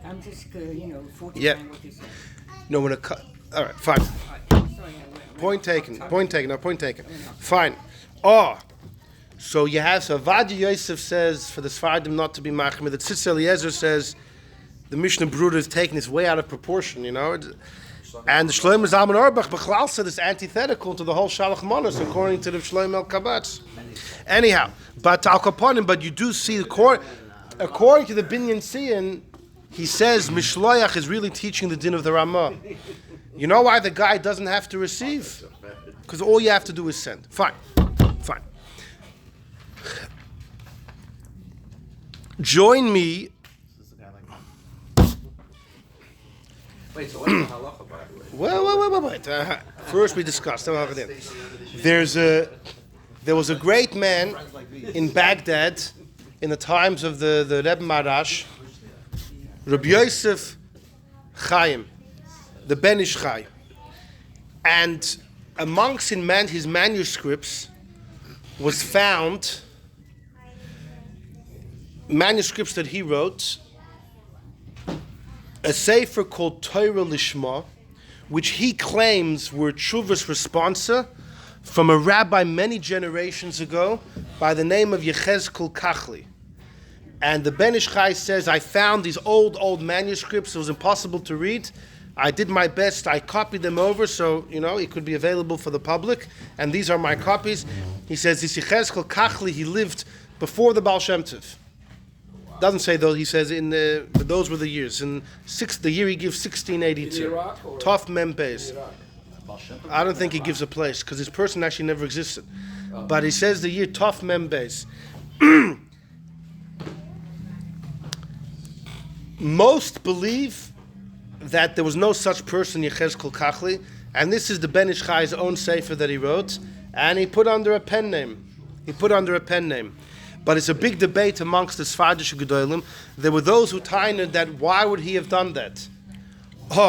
I'm just, fortifying
Yeah.
what you said.
No, when all right, fine. Point taken. Point taken. No, point taken. Fine. Oh, so you have Vadia Yosef says for the Sfardim not to be machmir. That Tzitz Eliezer says the Mishnah Bruder is taking this way out of proportion. You know, and the Shlomo Zalman Auerbach Bechlal said it's antithetical to the whole Shalach Manos according to the Shlomo El Kabatz. Anyhow, but Al Kaponim, but you do see according to the Binyan Siyan, he says Mishloach is really teaching the din of the Ramah. You know why the guy doesn't have to receive? Because all you have to do is send. Fine. Join me.
Wait, so what's the halacha, by the way?
Wait. First we discussed. There was a great man in Baghdad in the times of the Rebbe Marash, Rabbi Yosef Chaim, the Ben Ish Chai. And amongst his manuscripts was found manuscripts that he wrote, a sefer called Torah Lishma, which he claims were Tshuvas Responsa from a rabbi many generations ago by the name of Yechezkel Kachli. And the Ben Ish Chai says, I found these old manuscripts. It was impossible to read. I did my best. I copied them over so, it could be available for the public. And these are my copies. He says, this Yechezkel Kachli, he lived before the Baal Shem Tov. Doesn't say though, he says but those were the years. In the year he gives 1682. Tov Mem Beis. I don't think he gives a place because this person actually never existed. But he says the year Tov Mem Beis. Most believe that there was no such person, Yechezkel Kachli, and this is the Ben Ish Chai's own sefer that he wrote, and he put under a pen name. But it's a big debate amongst the Sfardish Gedolim. There were those who tined that why would he have done that?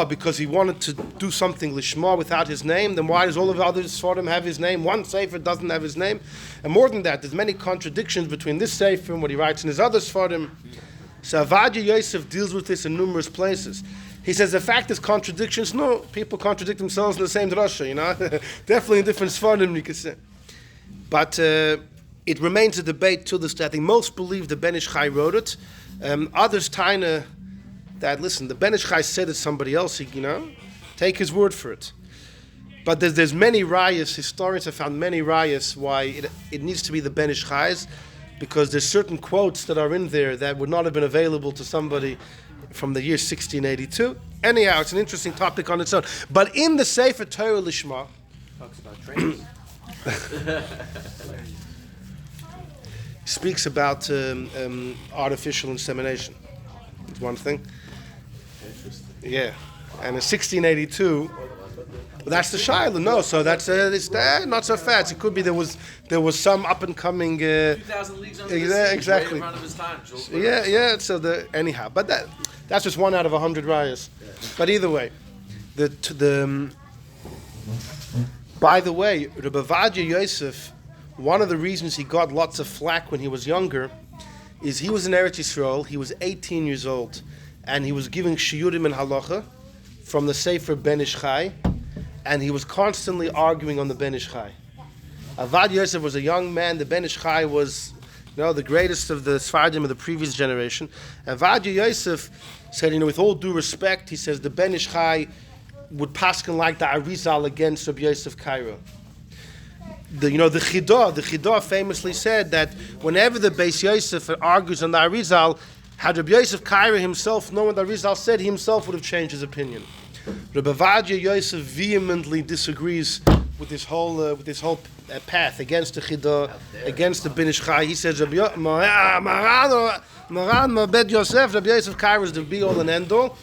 Because he wanted to do something lishma without his name. Then why does all of the other Sfardim have his name? One sefer doesn't have his name. And more than that, there's many contradictions between this sefer and what he writes in his other Sfardim. So Avadia Yosef deals with this in numerous places. He says the fact is contradictions. No, people contradict themselves in the same drasha, Definitely in different svardim, you could say. But it remains a debate to this day. I think most believe the Ben Ish Chai wrote it. Others taina that, listen, the Ben Ish Chai said it somebody else, take his word for it. But there's many rayas, historians have found many rayas why it needs to be the Ben Ish Chai's, because there's certain quotes that are in there that would not have been available to somebody from the year 1682. Anyhow, it's an interesting topic on its own. But in the Sefer Torah Lishma,
Talks about trains.
speaks about artificial insemination. It's one thing. Yeah. And in 1682, that's the Shiloh. No, so that's it's not so fast. It could be there was some up and coming.
2,000 leagues under the sea.
Exactly.
Way ahead of his time. Jules.
Yeah. So anyhow, but that's just one out of 100 rayas. But either way, by the way, Rebbe Vadia Yosef, one of the reasons he got lots of flack when he was younger, is he was in Eretz Yisrael. He was 18 years old, and he was giving shiurim in halacha from the Sefer Ben Ish Chai, and he was constantly arguing on the Ben Ish Chai. Avad Yosef was a young man. The Ben Ish Chai was, the greatest of the Sfardim of the previous generation. Avad Yosef said, with all due respect, he says the Ben Ish Chai would paskin like the Arizal against Rabbi Yosef Cairo. The Chidah famously said that whenever the Beis Yosef argues on the Arizal, had Rabbi Yosef Cairo himself known what the Arizal said, he himself would have changed his opinion. Rabbi Vadia Yosef vehemently disagrees with this whole path against the Chidah, against the Ben Ish Chai. He says Maran Mabed Yosef, Rabbi Yosef Cairo is the be all and end all.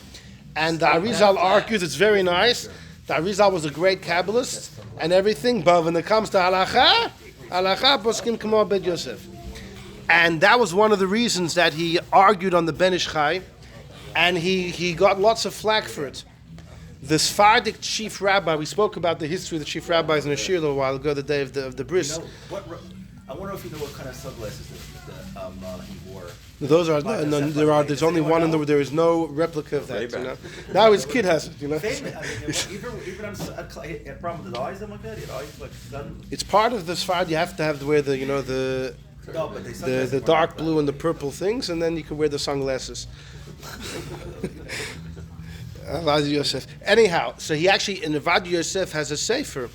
And the Arizal argues it's very nice. The Arizal was a great Kabbalist and everything, but when it comes to halacha poskim k'mo Bed Yosef. And that was one of the reasons that he argued on the Ben Ish Chai, and he got lots of flack for it. The Sephardic chief rabbi, we spoke about the history of the chief rabbis in a shir a little while ago, the day of the bris.
I wonder if you know what kind of sunglasses he wore.
Those are there's only one in there is no replica of that. Now his kid has it.
Famous. Even had a problem with his eyes. Like that. He had eyes like sun.
It's part of the Sfard. You have to have wear the the dark blue and the purple things, and then you can wear the sunglasses. Avad Yosef. Anyhow, so he actually in Avad Yosef has a sefer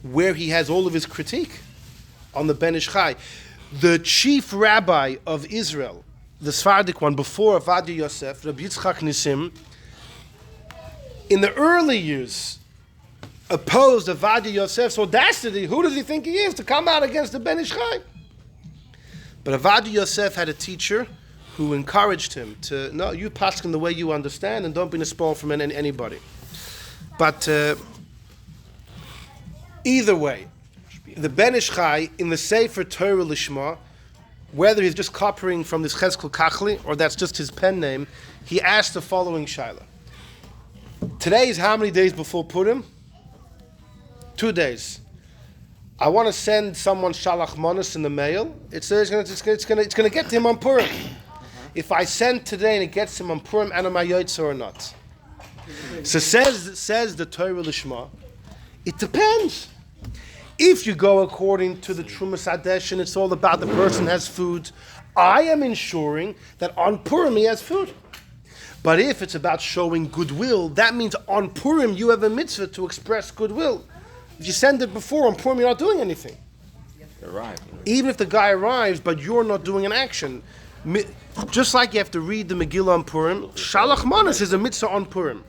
where he has all of his critique on the Ben Ish Chai. The chief rabbi of Israel, the Sephardic one, before Avad Yosef, Rabbi Yitzchak Nisim, in the early years, opposed Avad Yosef's audacity. Who does he think he is to come out against the Ben Ish Chai? But Avad Yosef had a teacher who encouraged him to, no, you paskin the way you understand and don't be a from anybody. But either way, the Ben Ish Chai in the Sefer Torah Lishma, whether he's just copying from this Cheskel Kachli or that's just his pen name, he asked the following shaila. Today is how many days before Purim? 2 days. I want to send someone Shalach Manos in the mail. It's going to get to him on Purim. If I send today and it gets him on Purim, am I Yotzer or not? So says the Torah Lishma, it depends. If you go according to the Trumas Hadesh and it's all about the person has food, I am ensuring that on Purim he has food. But if it's about showing goodwill, that means on Purim you have a mitzvah to express goodwill. If you send it before, on Purim you're not doing anything.
Arrive.
Even if the guy arrives, but you're not doing an action. Just like you have to read the Megillah on Purim, Shalach Manos is a mitzvah on Purim.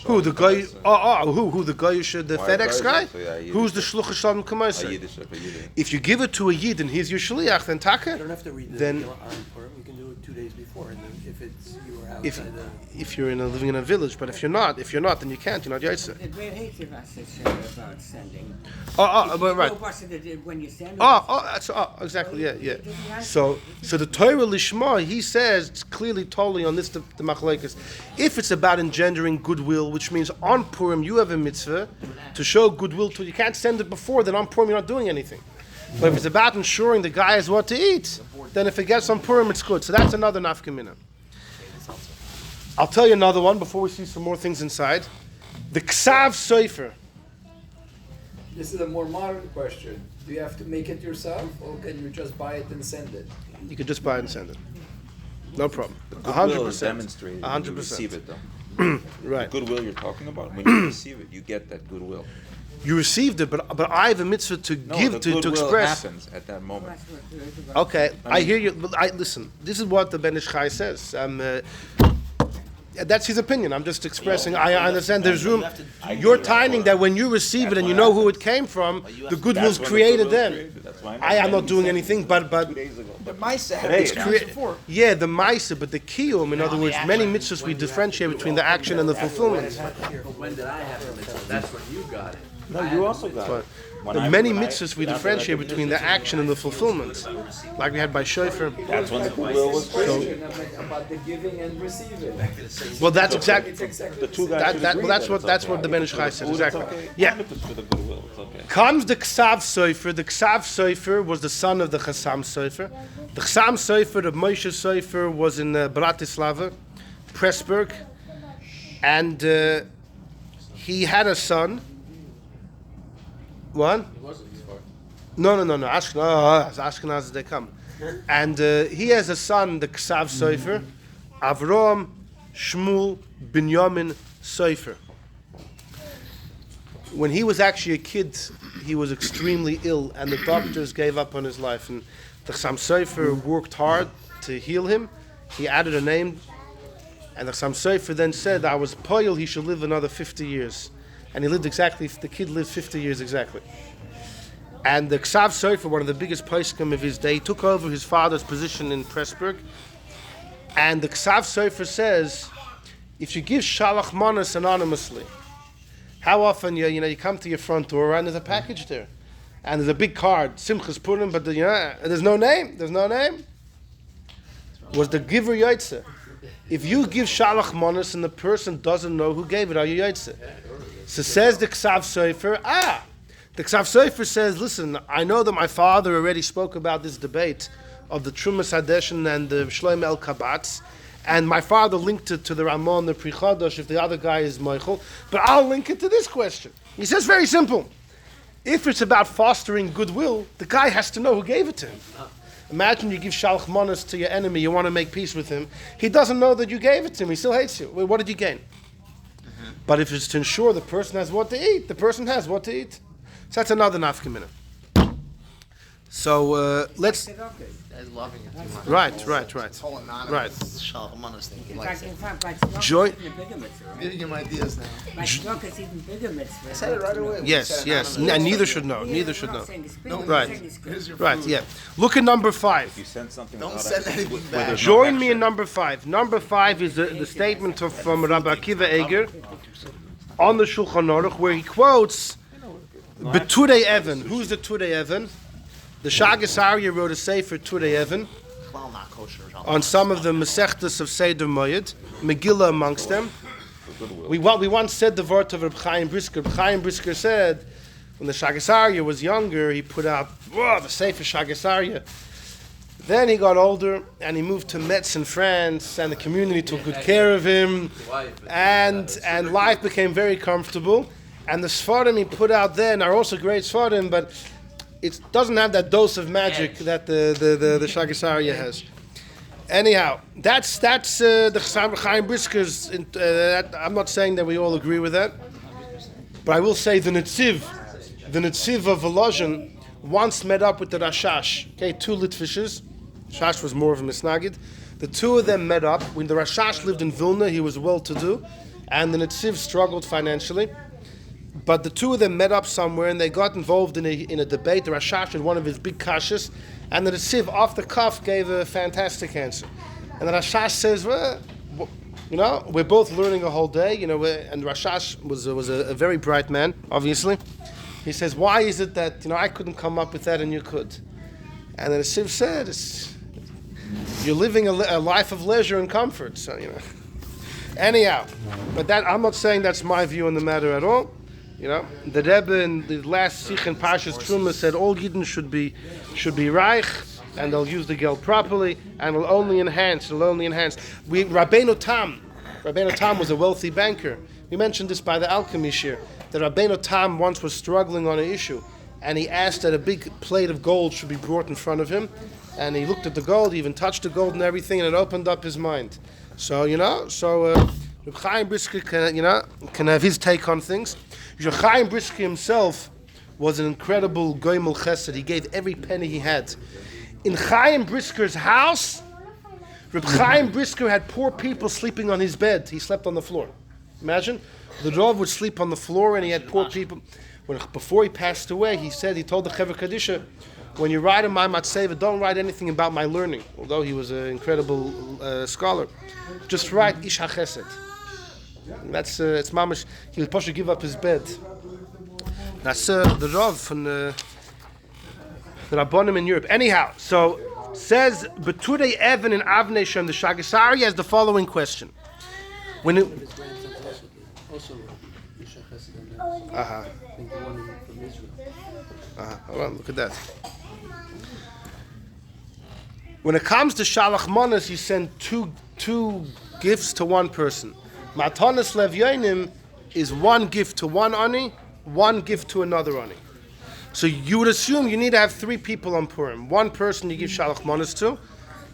Who the guy? Who the guy? The FedEx guy? Who's the shluch shalom k'maisa? If you give it to a yid and he's your shliach, then taka.
You don't have to read the
then
Megillah on Purim. You can do it 2 days before, and then if it's you are outside
if you're living in a village, but if you're not, then you can't. You're not yaitzer.
The great hate of us is about sending.
But right.
When you send.
Exactly. Yeah. So the Torah Lishma, he says clearly, totally on this the machlekes. If it's about engendering goodwill, which means on Purim you have a mitzvah to show goodwill to. You can't send it before. Then on Purim you're not doing anything. But if it's about ensuring the guy has what to eat, then if it gets on Purim it's good. So that's another nafkamina. I'll tell you another one before we see some more things inside. The Ksav Sofer.
This is a more modern question. Do you have to make it yourself, or can you just buy it and send it?
You could just buy it and send it. No problem.
Goodwill is
100%.
demonstrated when you
100%.
receive it, though.
Right.
The goodwill you're talking about, when you receive it, you get that goodwill.
You received it, but I have a mitzvah to
No,
give
the
to
goodwill
express.
happens at that moment.
Okay, I hear you. But listen. This is what the Ben Ish Chai says. That's his opinion. I'm just expressing. I understand. There's room. You're timing that when you receive it and you know who it came from, the goodwill's
That's when the
created
goodwill's
then.
created. That's why
I am not doing anything, but
days ago.
But Maisa
Today
happened
it
before.
yeah, the ma'isa, but the kiyum. In other words, many mitzvahs we differentiate between the action and the fulfillment.
When did I have it? That's when you got it.
No, you also got it. When
The
I-
many
when I-
mitzvahs we
that's
differentiate
what I did.
between the action and the fulfillment, like we had by Shofar.
That's when the goodwill was created.
Question about the giving and receiving.
Well, that's exactly.
It's exactly
The two guys should agree
That's
that
what
it's okay.
the Ben Ish
If
Chai
it's
said.
for food, it's
Exactly.
okay.
Yeah.
And if it's for the goodwill, it's okay.
Comes the Ksav Sofer. The Ksav Sofer was the son of the Chassam Sofer. The Chassam Sofer, the Moshe Sofer, was in Bratislava, Pressburg, and he had a son. What? No. Ashkenaz. Ashkenaz they come, and he has a son, the Ksav Sofer, Avram Shmuel Binyamin Sofer. When he was actually a kid, he was extremely ill, and the doctors gave up on his life. And the Chassam Sofer worked hard to heal him. He added a name, and the Chassam Sofer then said, "I was poil, he should live another 50 years." And he lived exactly. The kid lived 50 years exactly. And the Ksav Sofer, one of the biggest poskim of his day, took over his father's position in Pressburg. And the Ksav Sofer says, if you give Shalach Manos anonymously, how often you come to your front door and there's a package there, and there's a big card, Simchas Purim, but there's no name. There's no name. Was the giver Yaitse? If you give Shalach Manos and the person doesn't know who gave it, are you Yaitse? So says the Ksav Sofer, the Ksav Sofer says, listen, I know that my father already spoke about this debate of the Trumas Hadeshin and the Shloim El Kabatz, and my father linked it to the Ramon, the Pri Chodosh, if the other guy is Michael, but I'll link it to this question. He says very simple. If it's about fostering goodwill, the guy has to know who gave it to him. Imagine you give Shalach Manos to your enemy, you want to make peace with him. He doesn't know that you gave it to him, he still hates you. Well, what did you gain? But if it's to ensure the person has what to eat, the person has what to eat. So that's another nafkamina. So let's.
Guy's loving it too much.
Right.
This whole anonymous
Right.
Shalom Manos thing. He
In
likes
fact,
it.
by
Joy-
Tzedakah, it's even a bigger mitzvah, right?
Giving him ideas now.
By Tzedakah, it's even bigger mitzvah.
I said it right away. when he
Yes,
said
yes.
anonymous.
And neither should know.
Yeah,
Neither
we're
should
not
know.
saying it's big, we're
Right.
saying it's good.
Here's your
Right,
food.
yeah. Look at number 5.
You send something
Don't
without
send
a-
anything
with-
back.
there's no
Join me
action.
in number 5. Number 5 is the statement from Rabbi Akiva Eger on the Shulchan Aruch, where he quotes Betudei Evan. Who's the Tudei Evan? The Shagas Aryeh wrote a sefer Tudei Evan
Well, not kosher.
on some of the Masechtas of Seder Moed, Megillah amongst them. We once said the word of Reb Chaim Brisker. Reb Chaim Brisker said, when the Shagas Aryeh was younger, he put out the Sefer Shagas Aryeh. Then he got older and he moved to Metz in France, and the community took good care of him, and life became very comfortable. And the Sfarim he put out then are also great Sfarim, but it doesn't have that dose of magic that the Shagas Aryeh has. Anyhow, that's the Chaim Brisker's. I'm not saying that we all agree with that, but I will say the Netziv of Volozhin once met up with the Rashash. Okay, 2 Litvishes. Rashash was more of a misnagid. The 2 of them met up. When the Rashash lived in Vilna, he was well-to-do, and the Netziv struggled financially. But the 2 of them met up somewhere, and they got involved in a debate. The Rashash had one of his big kashas, and the Netziv, off the cuff, gave a fantastic answer. And the Rashash says, well, we're both learning a whole day, and Rashash was a very bright man, obviously. He says, why is it that, I couldn't come up with that and you could? And the Netziv said, you're living a life of leisure and comfort, so, Anyhow, but that I'm not saying that's my view on the matter at all. The Rebbe in the last Sich in Parshas Truma said all Yidden should be reich, and they'll use the geld properly, and it'll only enhance. Rabbeinu Tam, Rabbeinu Tam was a wealthy banker. We mentioned this by the alchemy shir, that Rabbeinu Tam once was struggling on an issue, and he asked that a big plate of gold should be brought in front of him, and he looked at the gold, he even touched the gold and everything, and it opened up his mind. So, Reb Chaim Brisker can have his take on things. Reb Chaim Brisker himself was an incredible goymel chesed. He gave every penny he had. In Chaim Brisker's house, Reb Chaim Brisker had poor people sleeping on his bed. He slept on the floor. Imagine, the Rav would sleep on the floor, and he had poor people. Before he passed away, he told the Chevra Kadisha, when you write in my Matzeva, don't write anything about my learning, although he was an incredible scholar. Just write Ish HaChesed. That's it's mamish. He'll probably give up his bed. That's the Rav from the Rabbonim in Europe. Anyhow, so says Beturei Even in Avnei Shem, the Shagasari has the following question. When it,
His grandsons also Yishach Chesed on that. I think the one from Israel.
Hold on, look at that. When it comes to Shalach Manos, you send two gifts to one person. Matanas Lev Yonim is one gift to one ani, one gift to another ani. So you would assume you need to have 3 people on Purim. One person you give Shalach Manos to,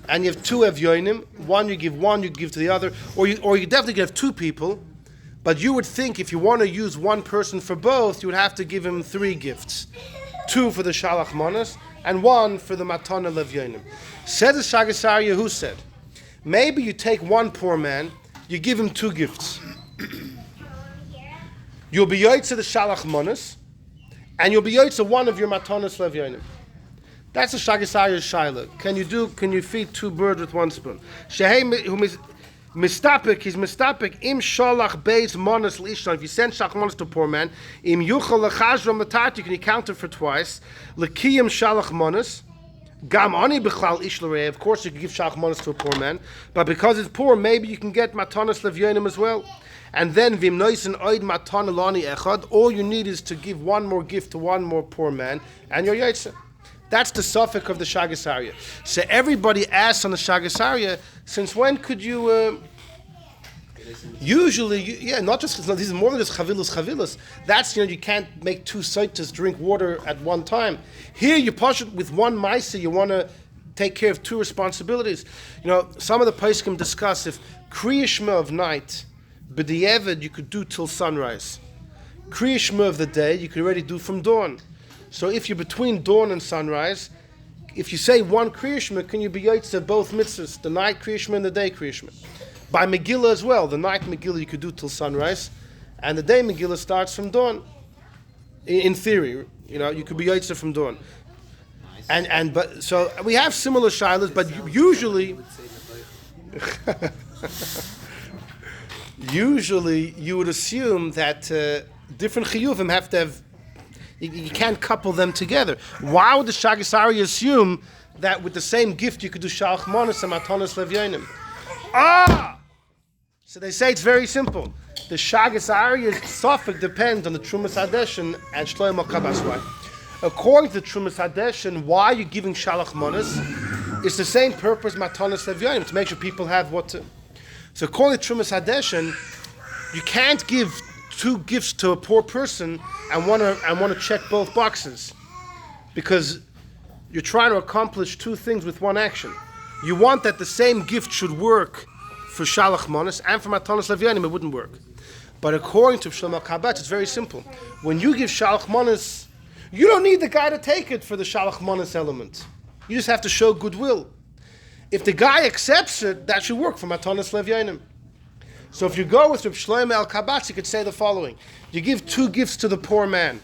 and you have 2 Evyonim. One you give to the other, or you definitely have 2 people. But you would think if you want to use one person for both, you would have to give him 3 gifts: 2 for the Shalach Manos and 1 for the Matana Lev Yonim. Said the Shagasarya, who said, maybe you take one poor man, you give him 2 gifts. You'll be yoytze the Shalach Manos, and you'll be yoytze one of your Matanas Lev Yonim. That's a Shagasarya's shaila. Can you feed 2 birds with 1 spoon? Shehei mistapik, he's mistapik im shalach beis manos l'ishon. If you send shalach manos to a poor man, im yuchal lechazra matati, can you count it for twice? Lekiyim shalach manos. Gam ani b'chlal ish l'rei. Of course, you can give shalach manos to a poor man, but because it's poor, maybe you can get matanas levyonim as well. And then vim noisen oid matana lani echad. All you need is to give 1 more gift to 1 more poor man, and you're yaitze. That's the suffix of the Shagasarya. So everybody asks on the Shagasarya, since when could you? Usually, not just this is more than just chavilas. That's you can't make 2 saitas drink water at one time. Here you push it with 1 maisa. You want to take care of 2 responsibilities. Some of the poskim discuss if Kriya Shema of night, b'di'evid you could do till sunrise. Kriya Shema of the day you could already do from dawn. So if you're between dawn and sunrise, if you say 1 Kriya Shema, can you be yotze both mitzvahs, the night Kriya Shema and the day Kriya Shema? By Megillah as well, the night Megillah you could do till sunrise, and the day Megillah starts from dawn. In theory, you could be yotze from dawn. But so we have similar shilas, but usually you would assume that different chiyuvim have to have. You can't couple them together. Why would the Shagasari assume that with the same gift you could do Shalach Manos and Matanas Lev Yonim? So they say it's very simple. The Shagasari's suffix depends on the Trumas Hadeshin and Shlomo Kabas. According to the Trumas Hadeshin, why are you giving Shalach Manos? It's the same purpose Matanas Lev Yonim, to make sure people have what to. So according to Trumas Hadeshin, you can't give 2 gifts to a poor person and want to check both boxes, because you're trying to accomplish 2 things with 1 action. You want that the same gift should work for Shalach Manos and for Matanas Lev Yonim, it wouldn't work. But according to Shlomo Kabbat, it's very simple. When you give Shalach Manos, you don't need the guy to take it for the Shalach Manos element. You just have to show goodwill. If the guy accepts it, that should work for Matanas Lev Yonim. So if you go with Reb Shlomo El-Kabbatz, you could say the following. You give 2 gifts to the poor man.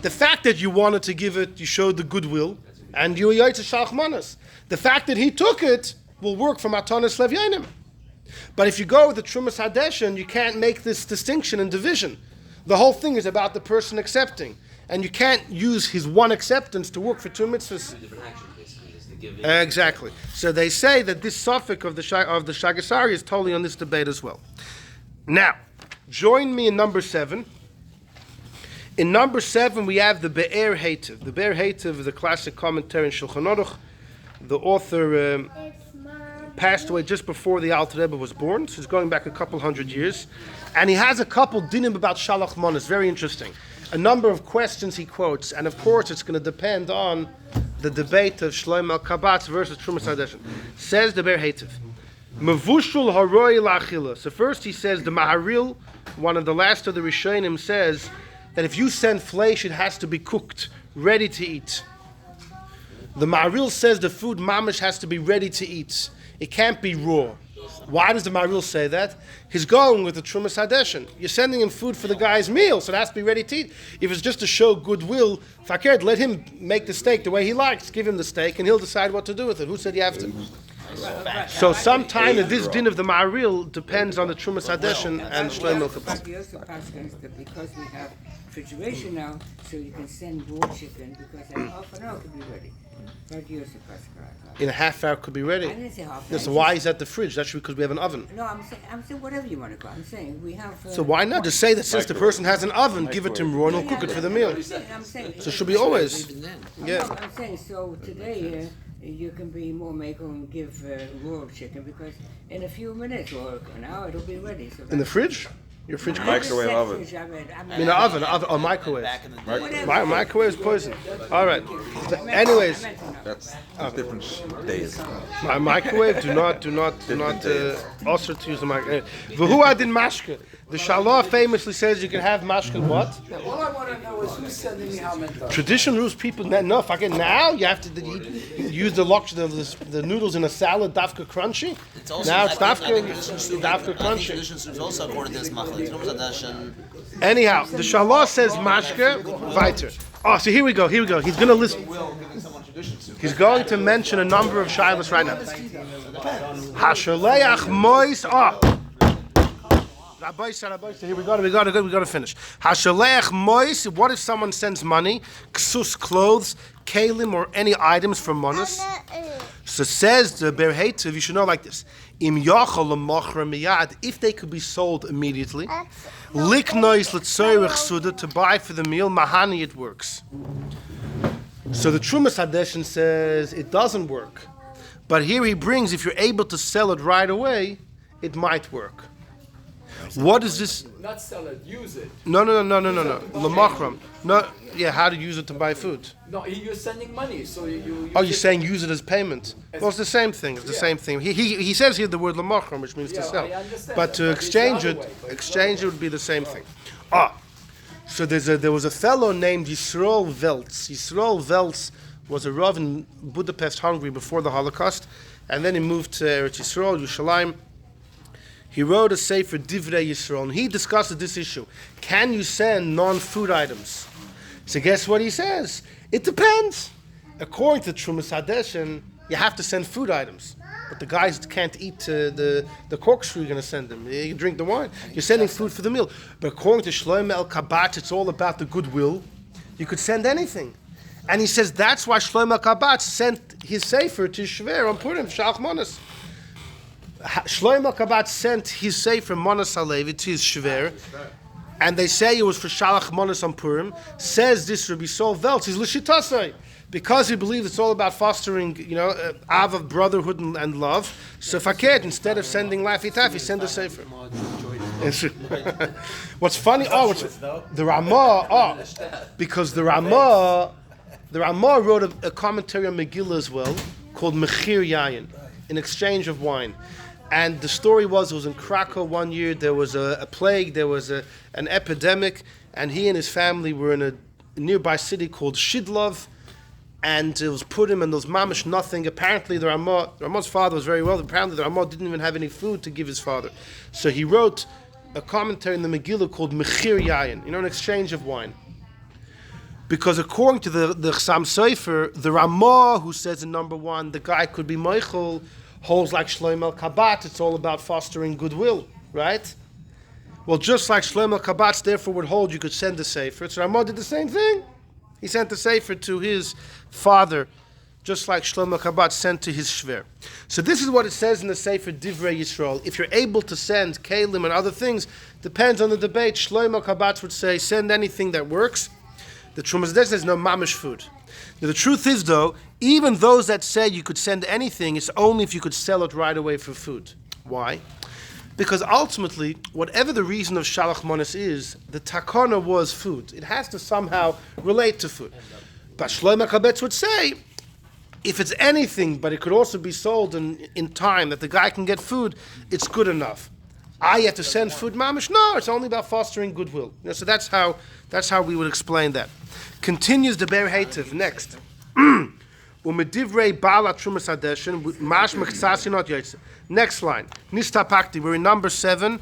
The fact that you wanted to give it, you showed the goodwill, and you yaitze Shalach Manos. The fact that he took it will work for Matanas Lev Yonim. But if you go with the Trumas Hadeshin, you can't make this distinction and division. The whole thing is about the person accepting. And you can't use his 1 acceptance to work for 2 mitzvahs.
Different actions, basically, just to give
Exactly. So they say that this suffix of the Shagasari is totally on this debate as well. Now, join me in number 7. In number 7, we have the Be'er Heitiv. The Be'er Heitiv is a classic commentary in Shulchan Aruch. The author passed away just before the Alter Rebbe was born, so he's going back a couple hundred years. And he has a couple dinim about Shalach Manos, very interesting. A number of questions he quotes, and of course it's going to depend on the debate of Shlomo Kabatz versus Trumas Hadeshin. Says the Ber Heitev, Mevushul haroi la'achila. So first he says, the Maharil, one of the last of the Rishonim, says that if you send flesh, it has to be cooked, ready to eat. The Maharil says the food mamish has to be ready to eat. It can't be raw. Why does the Maharil say that? He's going with the Trumas Hadeshin. You're sending him food for the guy's meal, so it has to be ready to eat. If it's just to show goodwill, fakir, let him make the steak the way he likes. Give him the steak, and he'll decide what to do with it. Who said you have to? So sometime this din of the Maharil depends on the Trumas Hadeshin and Shlomo Kabatz.
Rabbi Yosef Paschal that because we have refrigeration now, so you can send raw chicken because in half an hour it could be ready. Rabbi Yosef Paschal.
In a half hour could be ready.
I didn't say half an
No,
hour.
so why is that the fridge? That's because we have an oven.
No, I'm saying whatever you want to call. I'm saying we have.
So why not just say that since the person has an oven, give it to him raw and he'll cook it for the meal.
I'm saying.
So it should be always.
No,
Yeah.
I'm saying so today you can be more maker and give raw chicken because in a few minutes or an hour it'll be ready. So
In the fridge? Your fridge cooks?
Microwave oven.
In an oven or microwave.
Back in the day.
Microwave is poison. All right. So anyways,
That's different days.
my microwave. Do not also to use the microwave. V'hu adin mashke. The Shalah famously says you can have mashke what?
All I want to know is who's sending me how many times.
Tradition rules people. No, fucking now you have to use the noodles in a salad. Dafka crunchy.
It's also,
Now it's
I think
dafka
tradition
crunchy.
soup is also according to this machlek. Trumas Hadeshin.
Anyhow, the Shalah says mashke weiter. Oh, so here we go. He's going to list. He's going to mention a number of shilas right now. Hashaleach mois. Oh. Rabbi said, here we got to finish. Hashaleach mois. What if someone sends money, ksus clothes, kalim or any items from Manos? So says the Ber Heitev, you should know like this. Im yachol l'mochra miyad, if they could be sold immediately, liknois l'tzoyrich suda, to buy for the meal, mahani, it works. So the Trumas Hadeshin says it doesn't work. But here he brings, if you're able to sell it right away, it might work. What is this?
Not sell it, use it.
No. L'mochram. No, yeah, how to use it to buy food.
No, you're sending money, so you
Oh, you're saying use it as payment. Well, it's the same thing. It's the same thing. He says here the word l'mochram, which means to sell.
I understand
But
that,
to
but it's
exchange
the
it,
other way, but it's
exchange it would be the same thing. So there was a fellow named Yisrael Veltz. Yisrael Veltz was a Rav in Budapest, Hungary before the Holocaust, and then he moved to Eretz Yisrael, Yerushalayim. He wrote a sefer Divrei Yisrael, and he discusses this issue. Can you send non-food items? So guess what he says? It depends. According to Trumas Hadeshin, you have to send food items. But the guys can't eat the corkscrew you're going to send them. You drink the wine. You're sending food for the meal. But according to Shlomo El Kabatz, it's all about the goodwill. You could send anything. And he says that's why Shlomo El Kabatz sent his sefer to Shver on Purim, Shalach Manos. Shlomo Kabatz sent his sefer Manos Halevi to his Shver, and they say it was for Shalach Manos on Purim. Says this Rabbi Sol Veltz, he's L'shitasei, because he believes it's all about fostering, Ava, brotherhood and love. So fakir, instead of sending Laffy Taffy, send a sefer. What's funny? The Ramah. Because the Ramah wrote a commentary on Megillah as well, called Mechir Yayin, in exchange of wine. And the story was, it was in Krakow one year, there was a plague, there was an epidemic, and he and his family were in a nearby city called Shidlov, and it was Purim, and there was mamish nothing. Apparently the Ramah's father was very well, apparently the Ramah didn't even have any food to give his father. So he wrote a commentary in the Megillah called Mechir Yayin, an exchange of wine. Because according to the Chassam Sofer, the Ramah, who says in number one, the guy could be Meichel, holds like Shlomo El Kabatz, it's all about fostering goodwill, right? Well, just like Shlomo El Kabatz therefore would hold you could send the Sefer, so Ramah did the same thing. He sent the Sefer to his father, just like Shlomo El Kabatz sent to his Shver. So this is what it says in the Sefer Divrei Yisrael. If you're able to send Kalim and other things, depends on the debate. Shlomo El Kabatz would say, send anything that works. The Trumas Hadeshin says no mamish food. Now, the truth is, though, even those that say you could send anything, it's only if you could sell it right away for food. Why? Because ultimately, whatever the reason of Shalach Manos is, the takana was food. It has to somehow relate to food. But Shlomo Kabetz would say, if it's anything, but it could also be sold in time that the guy can get food, it's good enough. I have to send food, mamish? No, it's only about fostering goodwill. So that's how we would explain that. Continues the Ber Hativ. Next. Next line. Nistapakti. We're in number 7.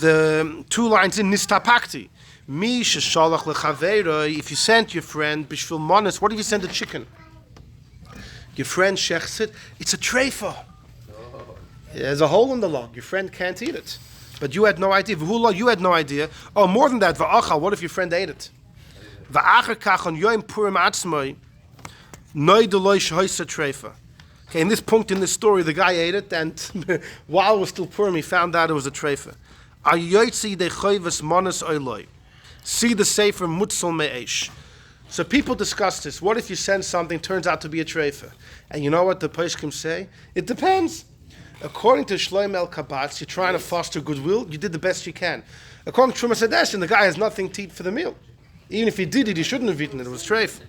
The 2 lines in Nistapakti. Mi sheshalach lechaveira. If you sent your friend bishvil manos, what if you send a chicken? Your friend shechs it. It's a treifa. There's a hole in the log. Your friend can't eat it. But you had no idea. V'hula, you had no idea. Oh, more than that. V'achal, what if your friend ate it? V'acher kach on yoim purim atzmai. Noi deloi shehoisa treifa. Okay, in this point in this story, the guy ate it, and while it was still purim, he found out it was a treifa. Ayoytzi de choyves manos oiloi. See the sefer mutzel me'esh. So people discuss this. What if you send something, turns out to be a treifa? And you know what the poskim say? It depends. According to Shlomo El Kabatz, you're trying to foster goodwill. You did the best you can. According to Trumas Hadeshin, the guy has nothing to eat for the meal. Even if he did it, he shouldn't have eaten it. It was treif.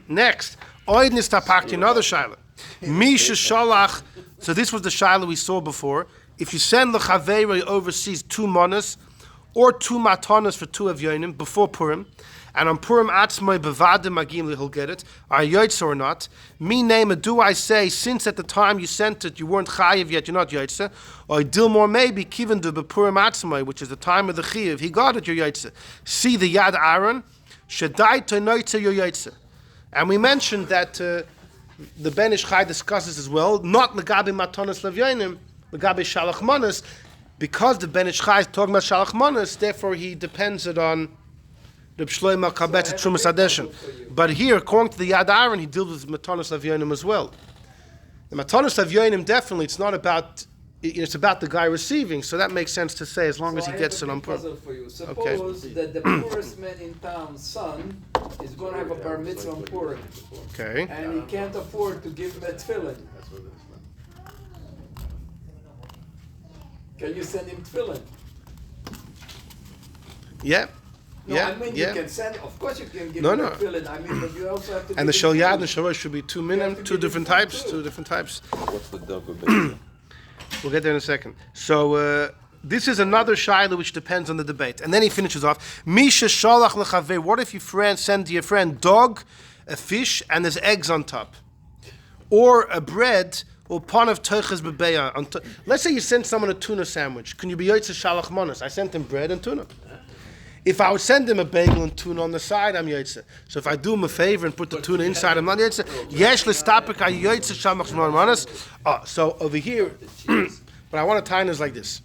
Next, Oid Nistapakti, another shaila. Misha Shalach. So this was the shaila we saw before. If you send the Chaveira overseas 2 manos or 2 matanas for 2 avyonim before Purim, and on Purim Atzmai Bevadim Magim he'll get it, are Yoitza or not? Me name do I say, since at the time you sent it you weren't Chayiv yet, you're not Yoitza, or Dilmor maybe Kivan du Purim Atzmai, which is the time of the Chayiv, he got it, you're Yoitza. See the Yad Aaron, Shadai to Noitza, you're Yoitza. And we mentioned that the Ben Ish Chai discusses as well, not Legabi Matanas Levyonim, Legabi Shalach Manos, because the Ben Ish Chai is talking about Shalach Manos, therefore he depends it on Reb Shlomo Kabetz Trumas Hadeshin. But here, according to the Yad Aaron, he deals with Matanos Avyonim as well. The Matanos Avyonim, definitely, it's not about, it's about the guy receiving, so that makes sense to say, as long as he gets it on Purim.
Suppose that the poorest man in town's son is going to have a bar mitzvah on Purim.
Okay.
And he can't afford to give him a tefillin. Can you send him tefillin?
Yeah.
No,
yeah,
I mean
yeah.
you can send. Of course, you can give
No,
him
no.
a tefillin. I mean, but you also have to.
And the
give him
Shal Yad and
food.
the Shalosh should be 2
You have
minim,
to
2
give
different
him food
types,
too.
2 different types.
What's the double?
We'll get there in a second. So this is another shaila which depends on the debate. And then he finishes off. Misha shalach lechaver. What if your send to your friend dog, a fish, and there's eggs on top, or a bread, or pan of toiches bebeya. Let's say you send someone a tuna sandwich. Can you be yotze shalach manos? I sent him bread and tuna. If I would send him a bagel and tuna on the side, I'm yotze. So if I do him a favor and put the tuna inside, I'm not yotze. Yesh l'stapik yotze shalach manos. So over here, but I want to tie this like this.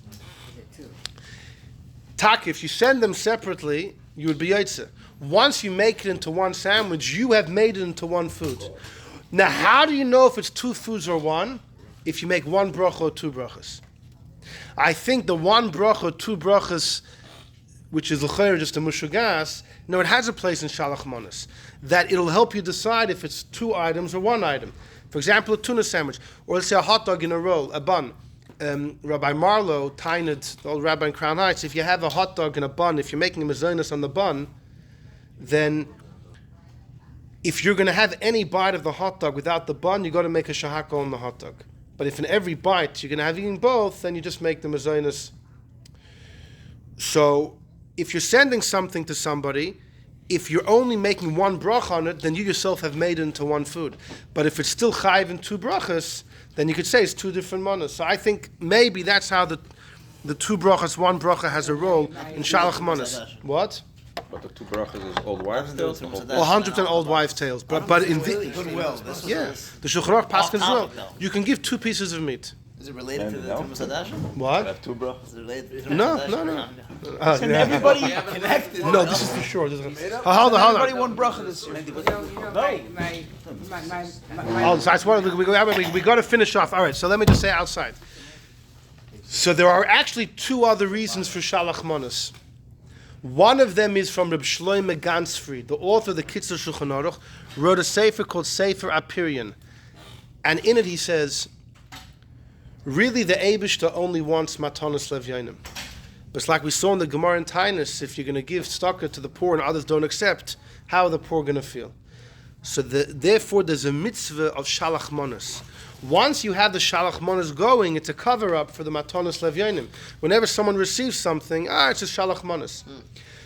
Tak, if you send them separately, you would be yotze. Once you make it into one sandwich, you have made it into one food. Now, how do you know if it's 2 foods or one? If you make 1 bracha or 2 brachas. I think the 1 bracha or 2 brachas, which is l'chayr just a mushugas, no, it has a place in Shalach Manos. That it'll help you decide if it's 2 items or 1 item. For example, a tuna sandwich, or let's say a hot dog in a roll, a bun. Rabbi Marlowe, Tainid, the old rabbi in Crown Heights, if you have a hot dog and a bun, if you're making a mezainis on the bun, then if you're going to have any bite of the hot dog without the bun, you got to make a shahako on the hot dog. But if in every bite you're going to have eaten both, then you just make the mezainis. So if you're sending something to somebody, if you're only making 1 bracha on it, then you yourself have made it into 1 food. But if it's still chayiv in 2 brachas, then you could say it's 2 different manas. So I think maybe that's how the 2 brachas, 1 bracha has a role in Shalach Manos. What?
But the 2 brachas is old wives' tales.
100% old wives' tales. But in the
Goodwill.
yeah, the Shulchan Aruch Paschal as well. You can give 2 pieces of meat.
Is it related to the Trumas Hadeshin?
What?
Have 2 brachas.
Is it related to the
No,
Trumas
no,
Hadeshin?
no.
And everybody connected.
No, this is for sure. Hold on, hold
Everybody
on.
1 bracha this year.
Oh, so that's what we got to finish off. All right, so let me just say outside. So there are actually 2 other reasons for Shalach Manos. One of them is from Reb Shlomo Gansfried, the author of the Kitzur Shulchan Aruch, wrote a sefer called Sefer Apirian. And in it he says, really the Eibishter only wants Matanos Levyanim. But it's like we saw in the Gemara in Tainus, if you're going to give tzedakah to the poor and others don't accept, how are the poor going to feel? So therefore there's a mitzvah of Shalach Manos. Once you have the Shalach Manos going, it's a cover-up for the Matanos Levyanim. Whenever someone receives something, it's a Shalach Manos.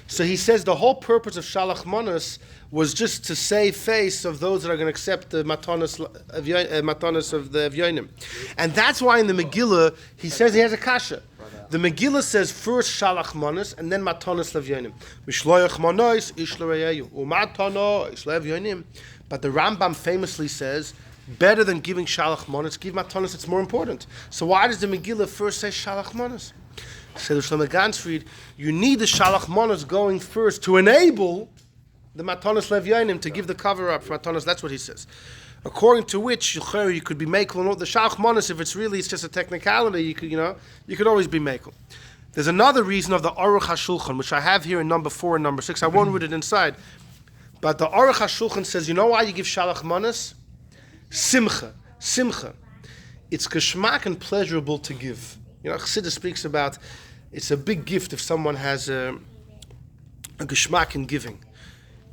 So he says the whole purpose of Shalach Manos was just to save face of those that are going to accept the Matanos of the Evyonim. And that's why in the Megillah, he says he has a kasha. The Megillah says first Shalach Manos and then Matanos Levyonim. Mishloach Manos, Ish L'Reyeyu. U'Matano, Ish Levyonim. But the Rambam famously says, better than giving Shalach Manos, give Matanos, it's more important. So why does the Megillah first say Shalach Manos? Says Shlomo Gansfried, you need the Shalach Manos going first to enable the Matanos Levyanim to give the cover-up for Matanos. That's what he says. According to which, you could be mekel. The Shalach Manos, if it's just a technicality, you could always be mekel. There's another reason of the Aruch HaShulchan, which I have here in number 4 and number 6. I won't read it inside. But the Aruch HaShulchan says, you know why you give Shalach Manos? Simcha. It's geschmack and pleasurable to give. Chassidus speaks about it's a big gift if someone has a geschmack in giving.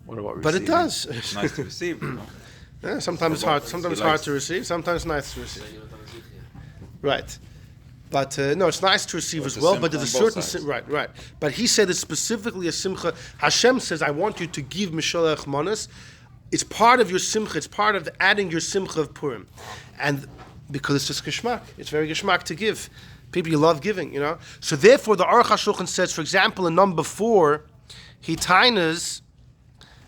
What about
but
receiving?
It does.
It's nice to receive.
Yeah, sometimes it's hard. Sometimes it's hard to receive. Sometimes it's nice to receive. Right. But no, it's nice to receive as well. But there's a certain right. But he said it's specifically a simcha. Hashem says, "I want you to give Mishloach Manos." It's part of your simcha. It's part of adding your simcha of Purim, and because it's just geschmack. It's very geschmack to give. People, you love giving, So therefore, the Aruch HaShulchan says, for example, in number 4, he tainas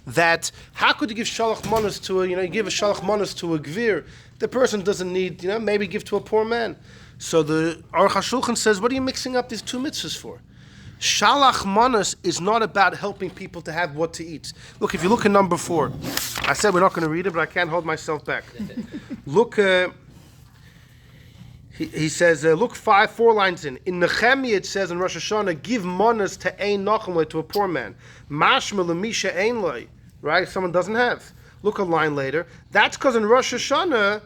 that how could you give Shalach Manos to you give a Shalach Manos to a Gvir? The person doesn't need, maybe give to a poor man. So the Aruch HaShulchan says, what are you mixing up these two mitzvahs for? Shalach Manos is not about helping people to have what to eat. Look, if you look at number 4, I said we're not going to read it, but I can't hold myself back. Look, he says, look 4 lines in. In Nehemiah it says in Rosh Hashanah, give manos to ein nachem to a poor man. Mashma lemisha ein loy, right? If someone doesn't have. Look a line later. That's because in Rosh Hashanah,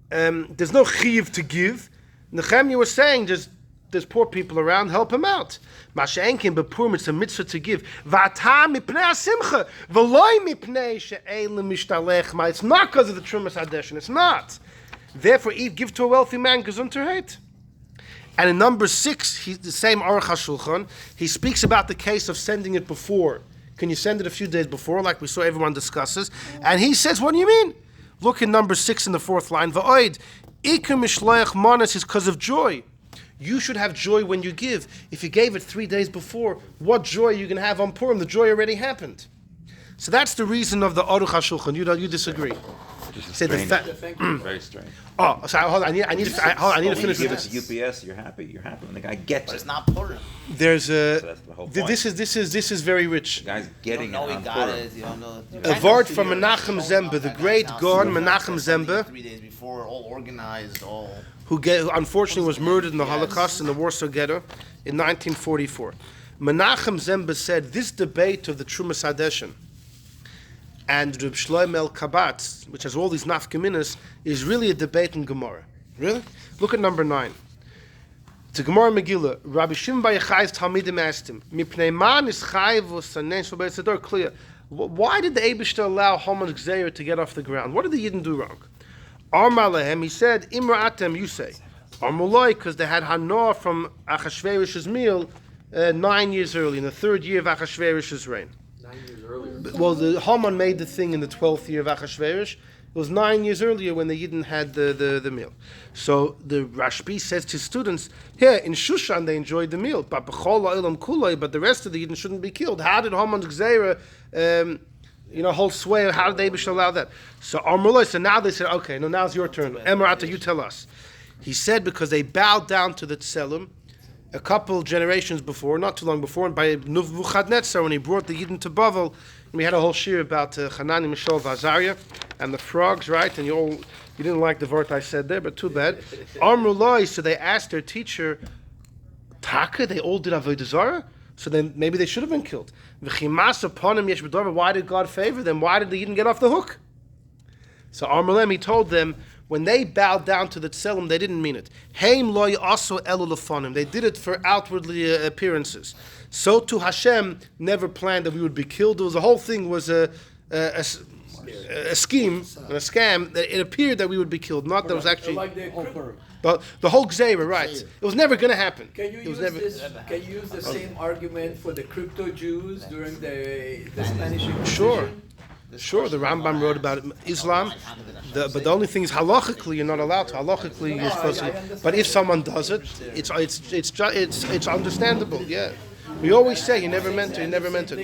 there's no chiyuv to give. Nehemiah was saying, there's poor people around, help him out. Masha enkin bepurim, it's a mitzvah to give. V'ata mipnei asimcha, v'loy mipnei she'ein lemishtalech. It's not because of the Trumas Hadeshin. It's not. Therefore, give to a wealthy man, gesundheit. And in number 6, the same Aruch HaShulchan, he speaks about the case of sending it before. Can you send it a few days before, like we saw everyone discusses? And he says, what do you mean? Look in number 6 in the 4th line. V'oid, ikar mishloach manos is because of joy. You should have joy when you give. If you gave it 3 days before, what joy are you going to have on Purim? The joy already happened. So that's the reason of the Aruch HaShulchan. You disagree.
Say
Thank you.
Very strange.
Oh, sorry. Hold on. I need to finish
Give
this.
it to UPS. You're happy. And the guy gets
But
it.
it's not Purim.
There's a.
So that's the whole point.
This is very rich.
The guy's
You
getting
don't know
it
he
on
got
Purim.
it. You don't know.
A word from Menachem Zemba, the great God Menachem Zemba,
3 days before, all organized, all.
who unfortunately was murdered in the Holocaust in the Warsaw Ghetto in 1944. Menachem Zemba said this debate of the Trumas Hadeshin and Reb Shlomo El Kabatz, which has all these nafkaminas, is really a debate in Gemara. Really? Look at number 9. It's a Gemara Megillah. Rabbi Shimon Bar Yochai's Talmidim asked him, Mipnei man is chayiv v'sanen shel beis hador clear. Why did the Eibishter allow Haman's Gzeir to get off the ground? What did the Yidden do wrong? Amar lehem, he said, Imra atem, you say. Amuloi, because they had Hanoah from Achashverosh's meal 9 years early, in the 3rd year of Achashverosh's reign.
9 years earlier.
Well, the Haman made the thing in the 12th year of Achashverosh. It was 9 years earlier when the Yidden had the meal. So the Rashbi says to students, here in Shushan they enjoyed the meal, but the rest of the Yidden shouldn't be killed. How did Haman's Gzeira hold sway? How did they allow that? So Amrullah, so now they said, okay, now's your turn. Emirata, you tell us. He said because they bowed down to the Tselem a couple generations before, not too long before, and by Nebuchadnezzar, when he brought the Yidden to Bavel, and we had a whole shir about Hanani, Mishael, Vazariah, and the frogs, right? And you didn't like the word I said there, but too bad. Amrullah, so they asked their teacher, Taka, they all did Avodah Zarah? So then maybe they should have been killed. Why did God favor them? Why did the Yidden get off the hook? So Armalem, he told them, when they bowed down to the Tselem, they didn't mean it. Heim loy aso elu lefonim. They did it for outwardly appearances. So to Hashem never planned that we would be killed. The whole thing was a scheme, a scam. That it appeared that we would be killed, not that it was actually
Like
the whole Gzeira, right? It was never going to happen.
Can you use the same argument for the crypto Jews during the Spanish Inquisition?
Sure, the Rambam wrote about it, Islam, but the only thing is halachically you're not allowed to. Halachically you're supposed to. But if someone does it, it's understandable. Yeah, we always say you never meant to. You never meant to.